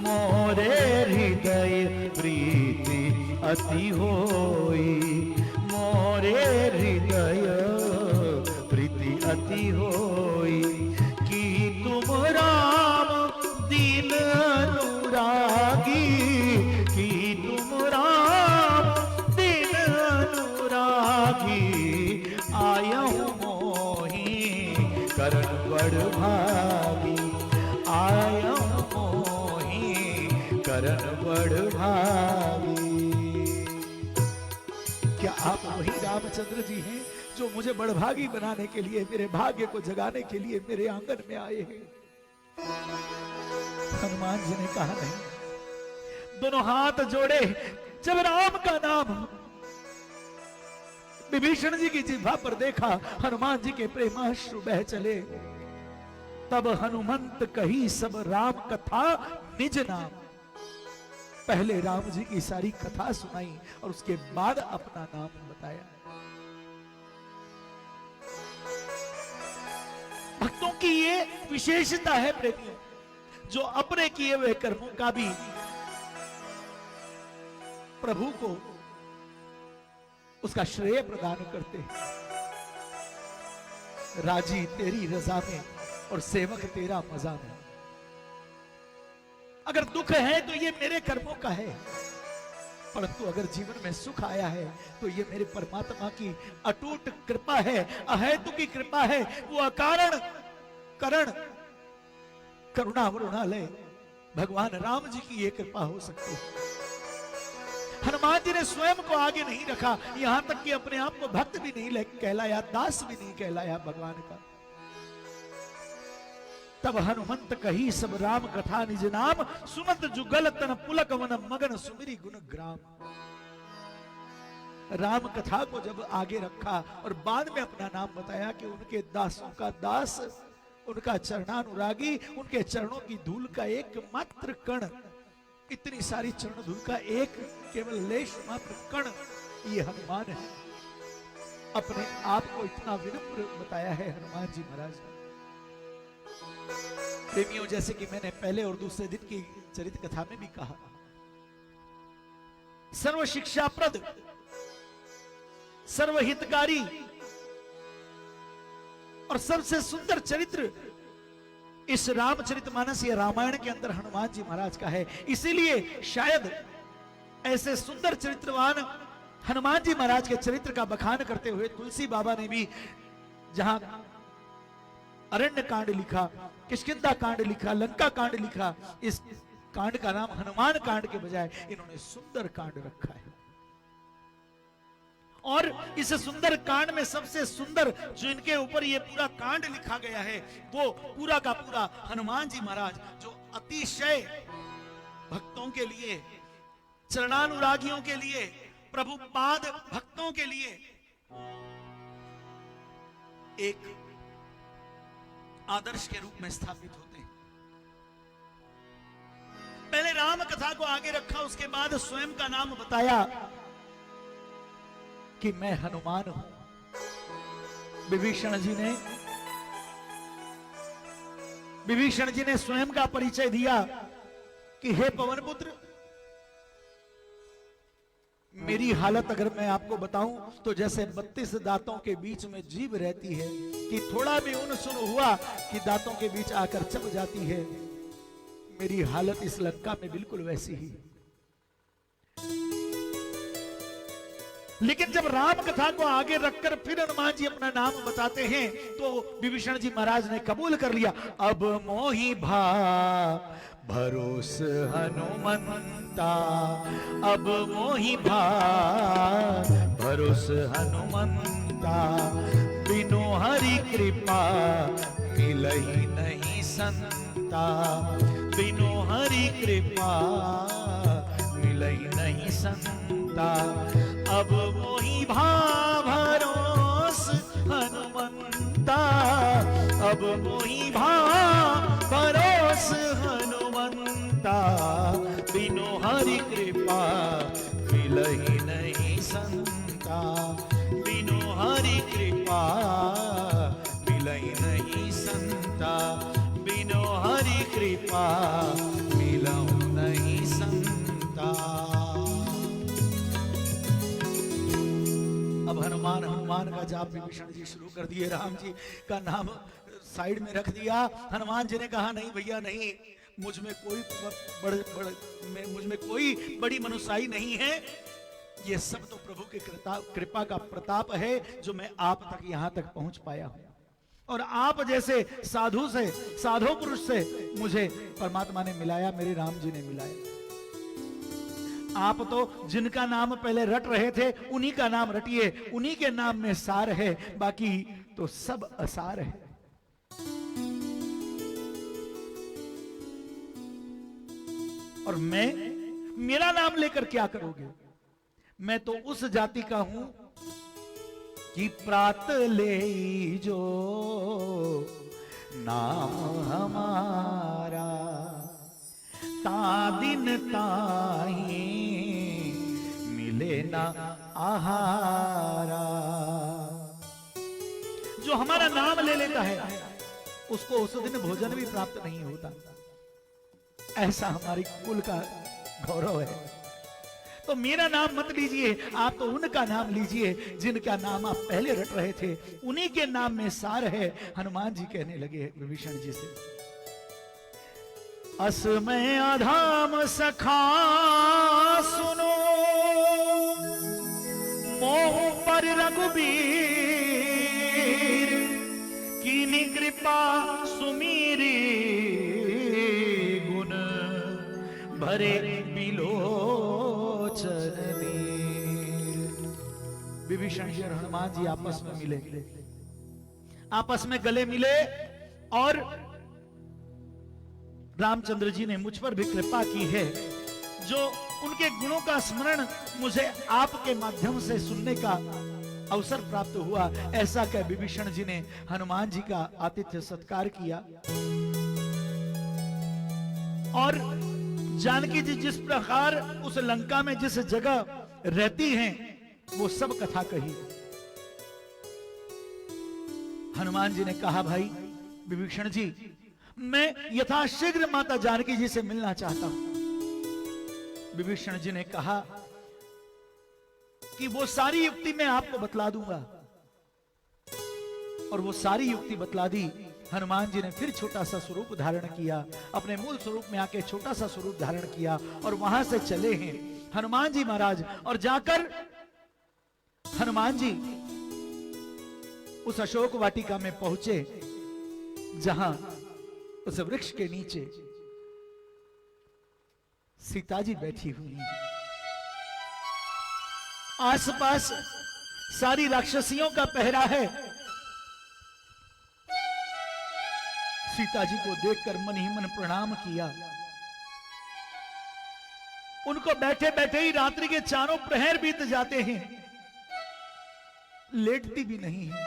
मोरे हृदय प्रीति अति होई, मोरे हृदय प्रीति अति होई, कि तुम राम दीन अनुरागी, कि तुम राम दीन अनुरागी, आयहु मोहि करण बड़ भागी, आयहु मोहि करण बड़ भागी। क्या आप वही रामचंद्र जी हैं जो मुझे बड़भागी बनाने के लिए, मेरे भाग्य को जगाने के लिए मेरे आंगन में आए हैं? हनुमान जी ने कहा नहीं। दोनों हाथ जोड़े, जब राम का नाम विभीषण जी की जिह्वा पर देखा, हनुमान जी के प्रेमाश्रु बह चले। तब हनुमंत कही सब राम कथा निज नाम। पहले राम जी की सारी कथा सुनाई और उसके बाद अपना नाम बताया। भक्तों की ये विशेषता है प्रेमियों, जो अपने किए हुए कर्मों का भी प्रभु को उसका श्रेय प्रदान करते हैं। राजी तेरी रजा में और सेवक तेरा मजा में। अगर दुख है तो ये मेरे कर्मों का है, परंतु अगर जीवन में सुख आया है तो ये मेरे परमात्मा की अटूट कृपा है, अहेतु की कृपा है। वो अकारण करण करुणा वरुणालय भगवान राम जी की ये कृपा हो सकती है। हनुमान जी ने स्वयं को आगे नहीं रखा, यहां तक कि अपने आप को भक्त भी नहीं कहलाया, दास भी नहीं कहलाया भगवान का। तब हनुमंत कही सब राम कथा निज नाम, सुनत जुगल तन पुलक वन मगन सुमिरी गुण ग्राम। राम कथा को जब आगे रखा और बाद में अपना नाम बताया कि उनके दासों का दास, उनका चरणानुरागी, उनके चरणों की धूल का एकमात्र कण, इतनी सारी चरण धूल का एक केवल लेश मात्र कण ये हनुमान है। अपने आप को इतना विनम्र बताया है हनुमान जी महाराज। प्रेमियों, जैसे कि मैंने पहले और दूसरे दिन की चरित्र कथा में भी कहा, सर्व शिक्षाप्रद, सर्वहितकारी और सबसे सुंदर चरित्र इस रामचरितमानस या रामायण के अंदर हनुमान जी महाराज का है। इसीलिए शायद ऐसे सुंदर चरित्रवान हनुमान जी महाराज के चरित्र का बखान करते हुए तुलसी बाबा ने भी जहां अरण्य कांड लिखा, किष्किंधा कांड लिखा, लंका कांड लिखा, इस कांड का नाम हनुमान कांड के बजाय इन्होंने सुंदर कांड रखा है। और इस सुंदर कांड में सबसे सुंदर जो इनके ऊपर ये पूरा कांड लिखा गया है वो पूरा का पूरा हनुमान जी महाराज, जो अतिशय भक्तों के लिए, चरणानुरागियों के लिए, प्रभु पाद भक्तों के लिए एक आदर्श के रूप में स्थापित होते हैं। पहले राम कथा को आगे रखा, उसके बाद स्वयं का नाम बताया कि मैं हनुमान हूं। विभीषण जी ने स्वयं का परिचय दिया कि हे पवन पुत्र, मेरी हालत अगर मैं आपको बताऊं तो जैसे 32 दांतों के बीच में जीभ रहती है कि थोड़ा भी उन सुन हुआ कि दांतों के बीच आकर चप जाती है, मेरी हालत इस लंका में बिल्कुल वैसी ही। लेकिन जब राम कथा को आगे रखकर फिर हनुमान जी अपना नाम बताते हैं तो विभीषण जी महाराज ने कबूल कर लिया। अब मोहि भा भरोस हनुमंता, अब मोहि भा भरोस हनुमंता, बिनु हरि कृपा मिलहि नहीं संता, बिनु हरि कृपा मिलहि नहीं संता। अब मोहि भा भरोस हनुमंता, अब मोहि भा भरोस हनुमंता, बिनु हरि कृपा मिलहि नहीं संता, बिनु हरि कृपा मिलहि नहीं संता, बिनु हरि कृपा मिलहु नहीं संता। अब हनुमान का जाप विभीषण जी शुरू कर दिए। राम जी का नाम साइड में रख दिया। हनुमान जी ने कहा नहीं भैया नहीं, मुझ में कोई बड़ी मनुष्याई नहीं है, ये सब तो प्रभु की कृपा का प्रताप है जो मैं आप तक यहाँ तक पहुंच पाया हूं। और आप जैसे साधु पुरुष से मुझे परमात्मा ने मिलाया, मेरे राम जी ने मिलाया। आप तो जिनका नाम पहले रट रहे थे उन्हीं का नाम रटिए, उन्हीं के नाम में सार है, बाकी तो सब असार है। और मेरा नाम लेकर क्या करोगे? मैं तो उस जाति का हूं कि प्रात ले जो नाम हमारा, ता दिन ताही मिले ना आहारा। जो हमारा नाम ले लेता है उसको उस दिन भोजन भी प्राप्त नहीं होता। ऐसा हमारी कुल का गौरव है। तो मेरा नाम मत लीजिए, आप तो उनका नाम लीजिए जिनका नाम आप पहले रट रहे थे, उन्हीं के नाम में सार है। हनुमान जी कहने लगे विभीषण जी से, असमय अधाम सखा सुनो, मोह पर रघुबीर, कीनी कृपा सुमीरी, गुण भरे बिलोचन। विभीषण जी और हनुमान जी आपस में मिले, आपस में गले मिले और रामचंद्र जी ने मुझ पर भी कृपा की है, जो उनके गुणों का स्मरण मुझे आपके माध्यम से सुनने का अवसर प्राप्त हुआ। ऐसा कह विभीषण जी ने हनुमान जी का आतिथ्य सत्कार किया। और जानकी जी जिस प्रकार उस लंका में जिस जगह रहती हैं वो सब कथा कही। हनुमान जी ने कहा, भाई विभीषण जी, मैं यथाशीघ्र माता जानकी जी से मिलना चाहता हूं। विभीषण जी ने कहा कि वो सारी युक्ति मैं आपको बतला दूंगा। और वो सारी युक्ति बतला दी। हनुमान जी ने फिर छोटा सा स्वरूप धारण किया, अपने मूल स्वरूप में आके छोटा सा स्वरूप धारण किया और वहां से चले हैं हनुमान जी महाराज। और जाकर हनुमान जी उस अशोक वाटिका में पहुंचे जहां उस वृक्ष के नीचे सीता जी बैठी हुई हैं। आसपास सारी राक्षसियों का पहरा है। सीता जी को देखकर मन ही मन प्रणाम किया। उनको बैठे बैठे ही रात्रि के चारों प्रहर बीत जाते हैं, लेटती भी नहीं है।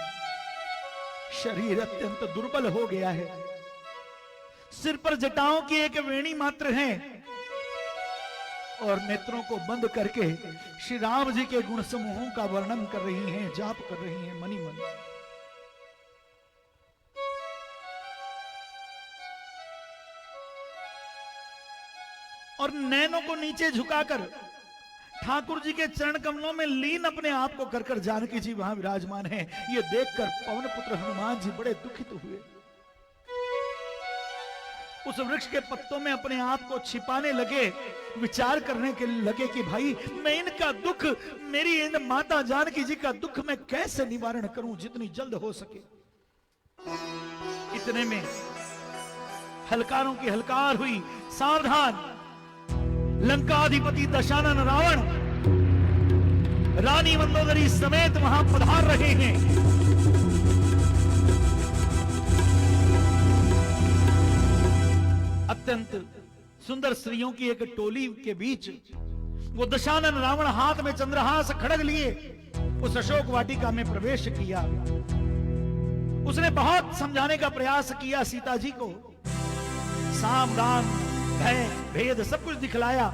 शरीर अत्यंत दुर्बल हो गया है। सिर पर जटाओं की एक वेणी मात्र है और नेत्रों को बंद करके श्री राम जी के गुण समूहों का वर्णन कर रही हैं, जाप कर रही हैं मनी मन। और नैनों को नीचे झुकाकर ठाकुर जी के चरण कमलों में लीन अपने आप को कर जानकी जी वहां विराजमान हैं। ये देखकर पवन पुत्र हनुमान जी बड़े दुखित हुए। उस वृक्ष के पत्तों में अपने आप को छिपाने लगे, विचार करने के लगे कि भाई मैं इनका दुख, मेरी इन माता जानकी जी का दुख मैं कैसे निवारण करूं जितनी जल्द हो सके। इतने में हलकारों की हलकार हुई, सावधान, लंकाधिपति दशानन रावण रानी मंदोदरी समेत वहां पधार रहे हैं। अत्यंत सुंदर स्त्रियों की एक टोली के बीच वो दशानन रावण हाथ में चंद्रहास खड़ग लिए उस अशोक वाटिका में प्रवेश किया। उसने बहुत समझाने का प्रयास किया सीता जी को, साम दाम भय भेद सब कुछ दिखलाया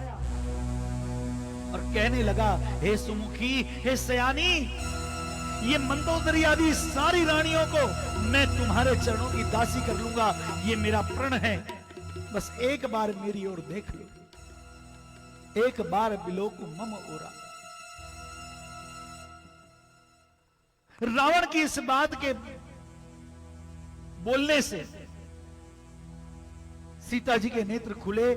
और कहने लगा, हे सुमुखी, हे सयानी, ये मंदोदरी आदि सारी रानियों को मैं तुम्हारे चरणों की दासी कर लूंगा, ये मेरा प्रण है। बस एक बार मेरी ओर देख लो, एक बार बिलोकु मम ओरा। रावण की इस बात के बोलने से सीता जी के नेत्र खुले,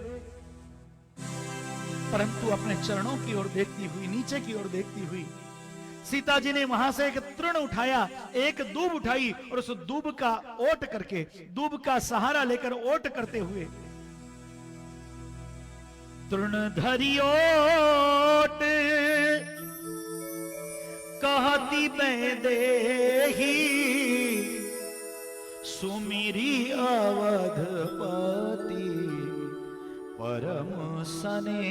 परंतु अपने चरणों की ओर देखती हुई, नीचे की ओर देखती हुई सीता जी ने वहां से एक तृण उठाया, एक दूब उठाई और उस दूब का ओट करके, दूब का सहारा लेकर ओट करते हुए, तृण धरी ओट कहती मैं देही सुमिरी अवधपति परम सने।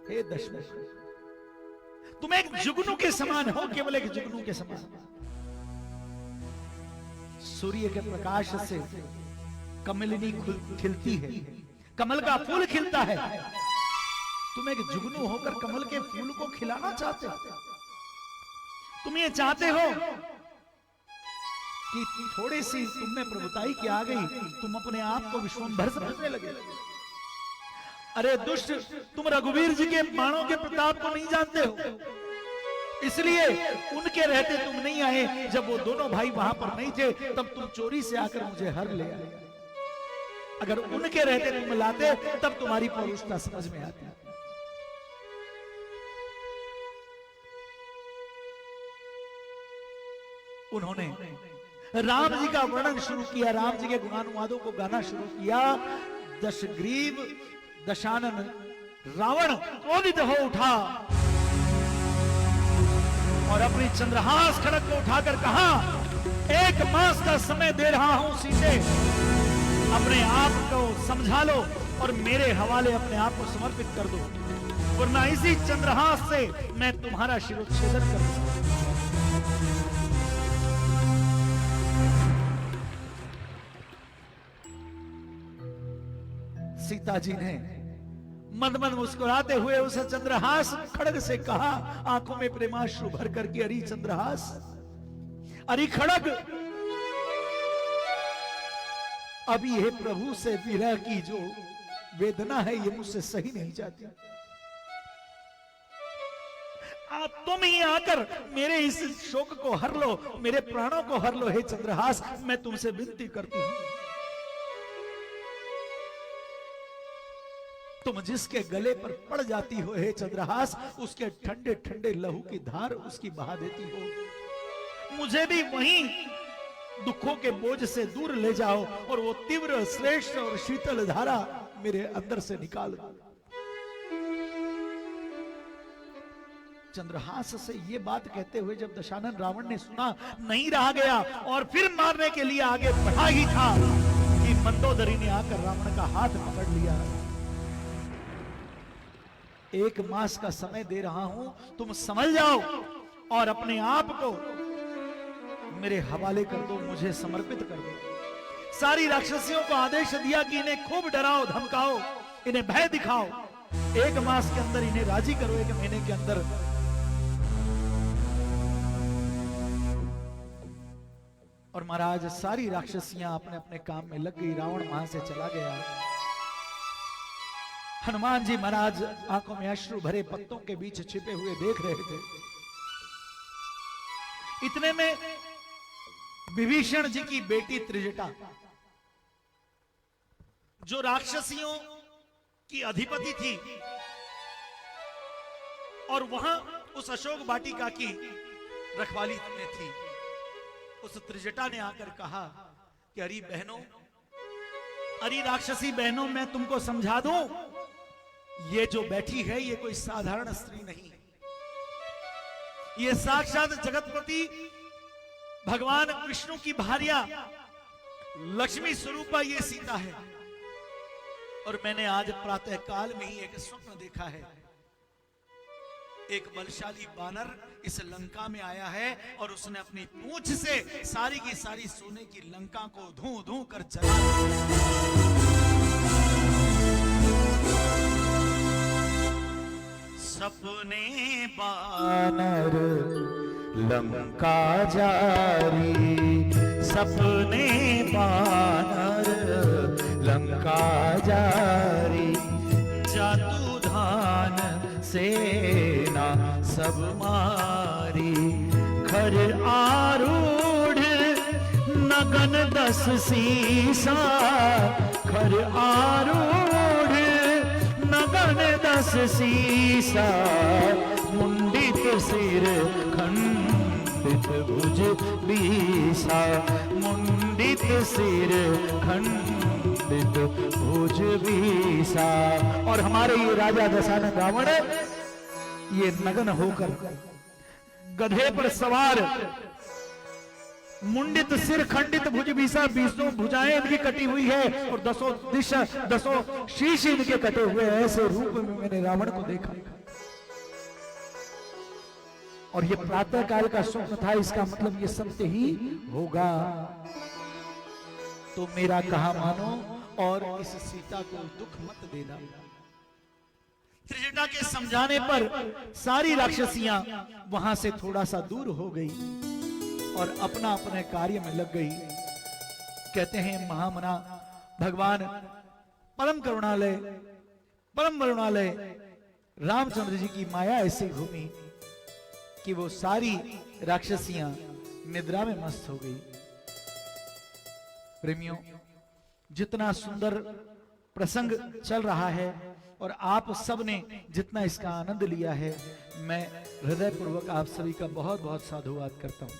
हे दशमुख, तुम एक जुगनू के समान हो, केवल एक जुगनू के समान। सूर्य के प्रकाश से कमलिनी खिलती है, कमल का फूल खिलता है। तुम एक जुगनू होकर कमल के फूल को खिलाना चाहते हो। तुम ये चाहते हो कि थोड़ी सी तुम में प्रभुताई की आ गई, तुम अपने आप को विश्वंभर समझने लगे। अरे दुष्ट, तुम रघुवीर जी के बाणों के प्रताप को नहीं जानते हो, इसलिए उनके रहते तुम नहीं आए। जब वो दोनों भाई वहां पर नहीं थे, तब तुम चोरी से आकर मुझे हर ले आए। अगर उनके रहते तुम लाते, तब तुम्हारी पौरुषता समझ में आती। उन्होंने राम जी का वर्णन शुरू किया, राम जी के गुणानुवादों को गाना शुरू किया। दशग्रीव दशानन रावण क्रोधित हो उठा और अपनी चंद्रहास खड़ग को उठाकर कहा, 1 मास का समय दे रहा हूं सीते, अपने आप को समझा लो और मेरे हवाले अपने आप को समर्पित कर दो, वरना इसी चंद्रहास से मैं तुम्हारा शिरोच्छेदन कर दूंगा। सीता जी ने मंद मंद मुस्कुराते हुए उस चंद्रहास खड़ग से कहा, आंखों में प्रेमाश्रु भर करके, अरे चंद्रहास, अरे खड़ग, अभी ये प्रभु से विरह की जो वेदना है ये मुझसे सही नहीं जाती। तुम ही आकर मेरे इस शोक को हर लो, मेरे प्राणों को हर लो। हे चंद्रहास, मैं तुमसे विनती करती हूं, तुम जिसके गले पर पड़ जाती हो हे चंद्रहास, उसके ठंडे ठंडे लहू की धार उसकी बहा देती हो। मुझे भी वहीं दुखों के बोझ से दूर ले जाओ और वो तीव्र, श्रेष्ठ और शीतल धारा मेरे अंदर से निकाल दो। चंद्रहास से ये बात कहते हुए जब दशानन रावण ने सुना, नहीं रहा गया और फिर मारने के लिए आगे बढ़ा ही था कि मंदोदरी ने आकर रावण का हाथ पकड़ लिया। 1 मास का समय दे रहा हूं, तुम समझ जाओ और अपने आप को मेरे हवाले कर दो, मुझे समर्पित कर दो। सारी राक्षसियों को आदेश दिया कि इन्हें खूब डराओ, धमकाओ, इन्हें भय दिखाओ, 1 मास के अंदर इन्हें राजी करो, 1 महीने के अंदर। और महाराज सारी राक्षसियां अपने अपने काम में लग गई, रावण वहां से चला गया। हनुमान जी महाराज आंखों में अश्रु भरे पत्तों के बीच छिपे हुए देख रहे थे। इतने में विभीषण जी की बेटी त्रिजटा जो राक्षसियों की अधिपति थी, और वहां उस अशोक वाटिका की रखवाली में थी, उस त्रिजटा ने आकर कहा कि अरे बहनों, अरे राक्षसी बहनों, मैं तुमको समझा दूं, ये जो बैठी है ये कोई साधारण स्त्री नहीं, ये साक्षात जगतपति भगवान विष्णु की भार्या लक्ष्मी स्वरूपा ये सीता है। और मैंने आज प्रातः काल में ही एक स्वप्न देखा है, एक बलशाली बानर इस लंका में आया है और उसने अपनी पूंछ से सारी की सारी सोने की लंका को धू धू कर जला दिया। सपने बानर लंका जारी, सपने बानर लंका जारी, जादू धान सेना सब मारी, खर आरूढ़ नगन 10 सीसा, खर आरूढ़ नगन 10 सीसा, मुंडित सिर खंडित भुज बीसा, मुंडित सिर खंडित भुज बीसा। और हमारे ये राजा दशानन रावण ये नग्न होकर गधे पर सवार, मुंडित सिर खंडित भुज बीसा, 20 भुजाएं इनकी कटी हुई है और 10 दिशा 10 शीश इनके कटे हुए, ऐसे रूप में मैंने रावण को देखा। और ये प्रातः काल का स्वप्न था, इसका मतलब ये सत्य ही होगा। तो मेरा कहा मानो और इस सीता को दुख मत देना। त्रिजटा के समझाने पर सारी राक्षसियां वहां से थोड़ा सा दूर हो गई और अपना अपने कार्य में लग गई। कहते हैं महामना भगवान परम करुणालय परम करुणालय रामचंद्र जी की माया ऐसी घूमी कि वो सारी राक्षसियां निद्रा में मस्त हो गई। प्रेमियों, जितना सुंदर प्रसंग चल रहा है और आप सब ने जितना इसका आनंद लिया है, मैं हृदय पूर्वक आप सभी का बहुत बहुत साधुवाद करता हूं।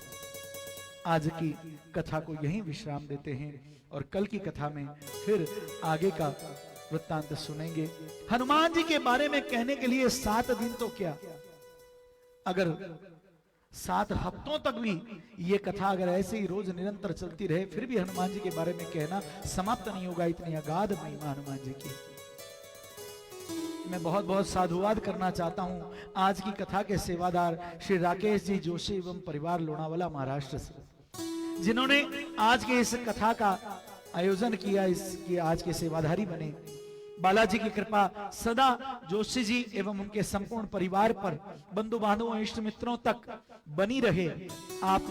आज की कथा को यहीं विश्राम देते हैं और कल की कथा में फिर आगे का वृत्तांत सुनेंगे। हनुमान जी के बारे में कहने के लिए 7 दिन तो क्या, अगर 7 हफ्तों तक भी ये कथा अगर ऐसे ही रोज निरंतर चलती रहे, फिर भी हनुमान जी के बारे में कहना समाप्त नहीं होगा। इतनी अगाध महिमा हनुमान जी की। मैं बहुत बहुत साधुवाद करना चाहता हूं आज की कथा के सेवादार श्री राकेश जी जोशी एवं परिवार लोनावाला महाराष्ट्र से, जिन्होंने आज के इस कथा का आयोजन किया, इसकी आज के सेवाधारी बने। बालाजी की कृपा सदा जोशी जी एवं उनके संपूर्ण परिवार पर, बंधु बांधवों इष्ट मित्रों तक बनी रहे। आप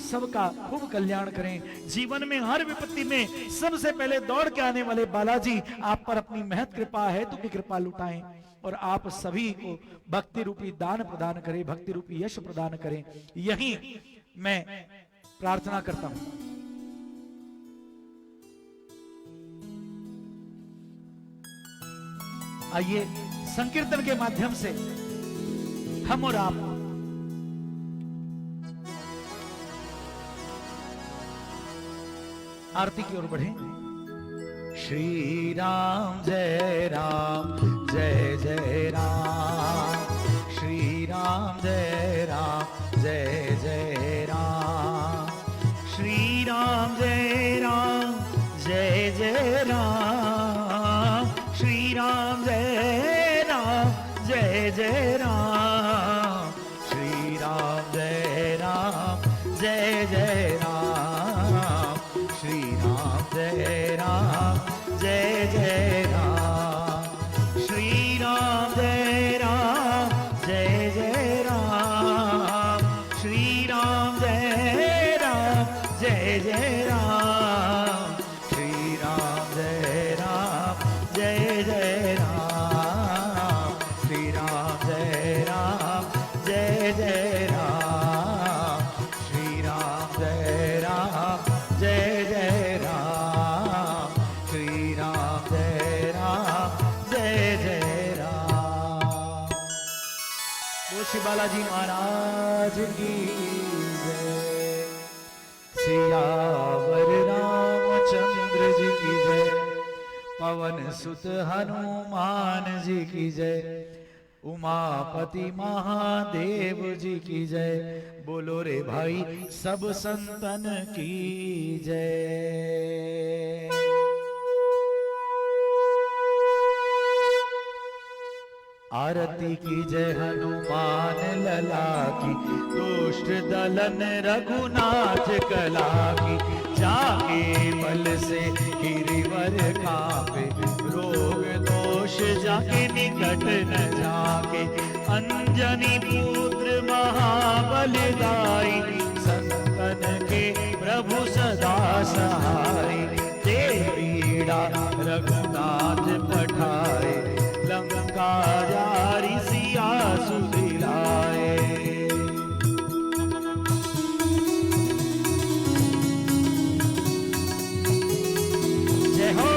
सबका खूब कल्याण करें। जीवन में हर विपत्ति में सबसे पहले दौड़ के आने वाले बालाजी आप पर अपनी महत कृपा है तो की कृपा लुटाएं और आप सभी को भक्ति रूपी दान प्रदान करें, भक्ति रूपी यश प्रदान करें, यही मैं प्रार्थना करता हूं। आइए संकीर्तन के माध्यम से हम और आप आरती की ओर बढ़ें। श्री राम जय राम जय जय राम, श्री राम जय राम जय जय राम, श्री राम जय राम जय जय राम, श्री राम जय राम जय जय राम, श्री राम जय राम जय जय राम, श्री राम जय राम जय जय राम, श्री राम जय राम जय जय राम, श्री राम जय राम जय जय राम, श्री राम जय राम जय जय राम, श्री राम जय राम श्री बालाजी महाराज की जय। सियावर रामचंद्र जी की जय। पवन सुत हनुमान जी की जय। उमापति महादेव जी की जय। बोलो रे भाई सब संतन की जय। आरती की जय हनुमान लला की। दुष्ट दलन रघुनाथ कला की। जाके बल से गिरिवर कांपे। रोग दोष जाके निकट न जाके। अंजनी पुत्र महाबलदाई। संतन के प्रभु सदा सहाय। देवीड़ा रघुनाथ पठाए। लंका जारी सिया सुदिलाए। जय हो।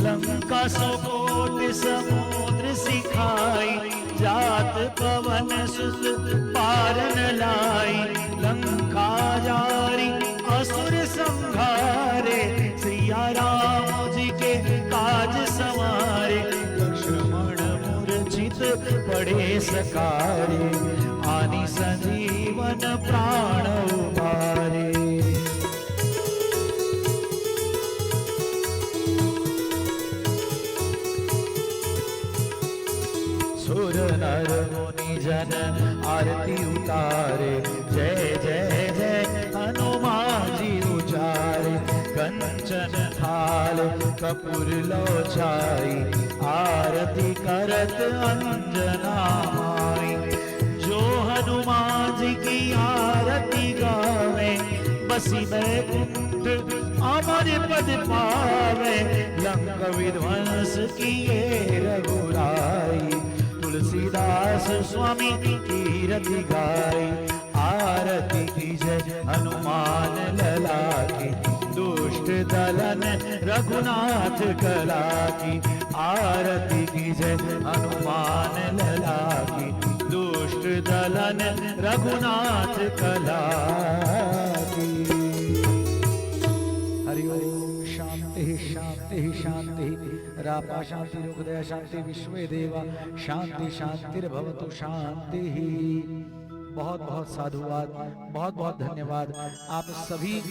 लंका सो कोट समुद्र सिखाई। जात पवन सुत पारन लाई। लंका जारी असुर संहारे। सिया राम जी के काज संवारे। लक्ष्मण मूर्छित पड़े सकारे। आनि संजीवन प्राण उबारे। सुर नर मुनि जन आरती उतारे। जय जय जय हनुमान जी उचारे। कंचन थाल कपूर लो छाई। आरती करत अंजना माई। जो हनुमान जी की आरती गावे। बसी बैकुंठ अमर पद पावे। लंक विध्वंस किए रघुराई। तुलसीदास स्वामी कीरति गाई। आरती की जय हनुमान लला की। दुष्ट दलन रघुनाथ कला की। आरती की जय हनुमान लला की। दुष्ट दलन रघुनाथ कला की। हरि ओम। शांति शांति शांति। रापा शांति रुद्रय शांति विश्वे देवा शांति शांतिर्भवतु शांति। बहुत बहुत साधुवाद, बहुत बहुत धन्यवाद आप सभी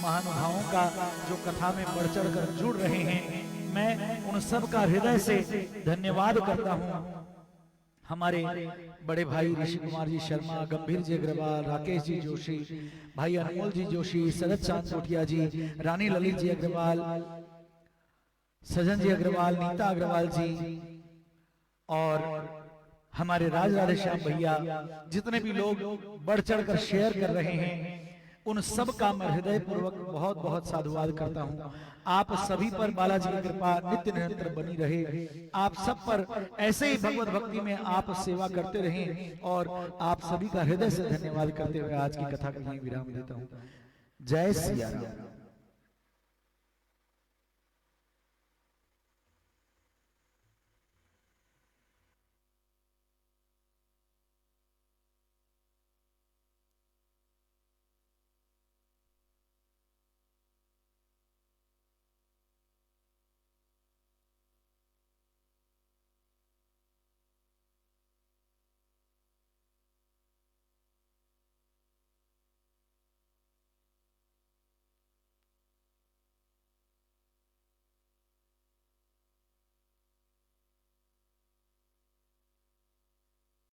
महानुभावों का जो कथा में बढ़ चढ़ कर जुड़ रहे हैं। मैं उन सब का हृदय से धन्यवाद करता हूँ। हमारे बड़े भाई ऋषि कुमार जी शर्मा, गंभीर जी अग्रवाल, राकेश जी जोशी, भाई अनमोल जी जोशी, शरद चांद कोटिया जी, रानी ललित जी अग्रवाल, सजन जी अग्रवाल, नीता अग्रवाल जी और हमारे राज राधे श्याम भैया, जितने भी लोग बढ़ चढ़ कर शेयर कर रहे हैं उन सब का मैं हृदय पूर्वक बहुत बहुत साधुवाद करता हूं। आप सभी पर बालाजी की कृपा नित्य निरंतर बनी रहे। आप सब पर ऐसे ही भगवत भक्ति में आप सेवा करते रहें और आप सभी का हृदय से धन्यवाद करते हुए आज की कथा को यहीं विराम देता हूं। जय सिया राम।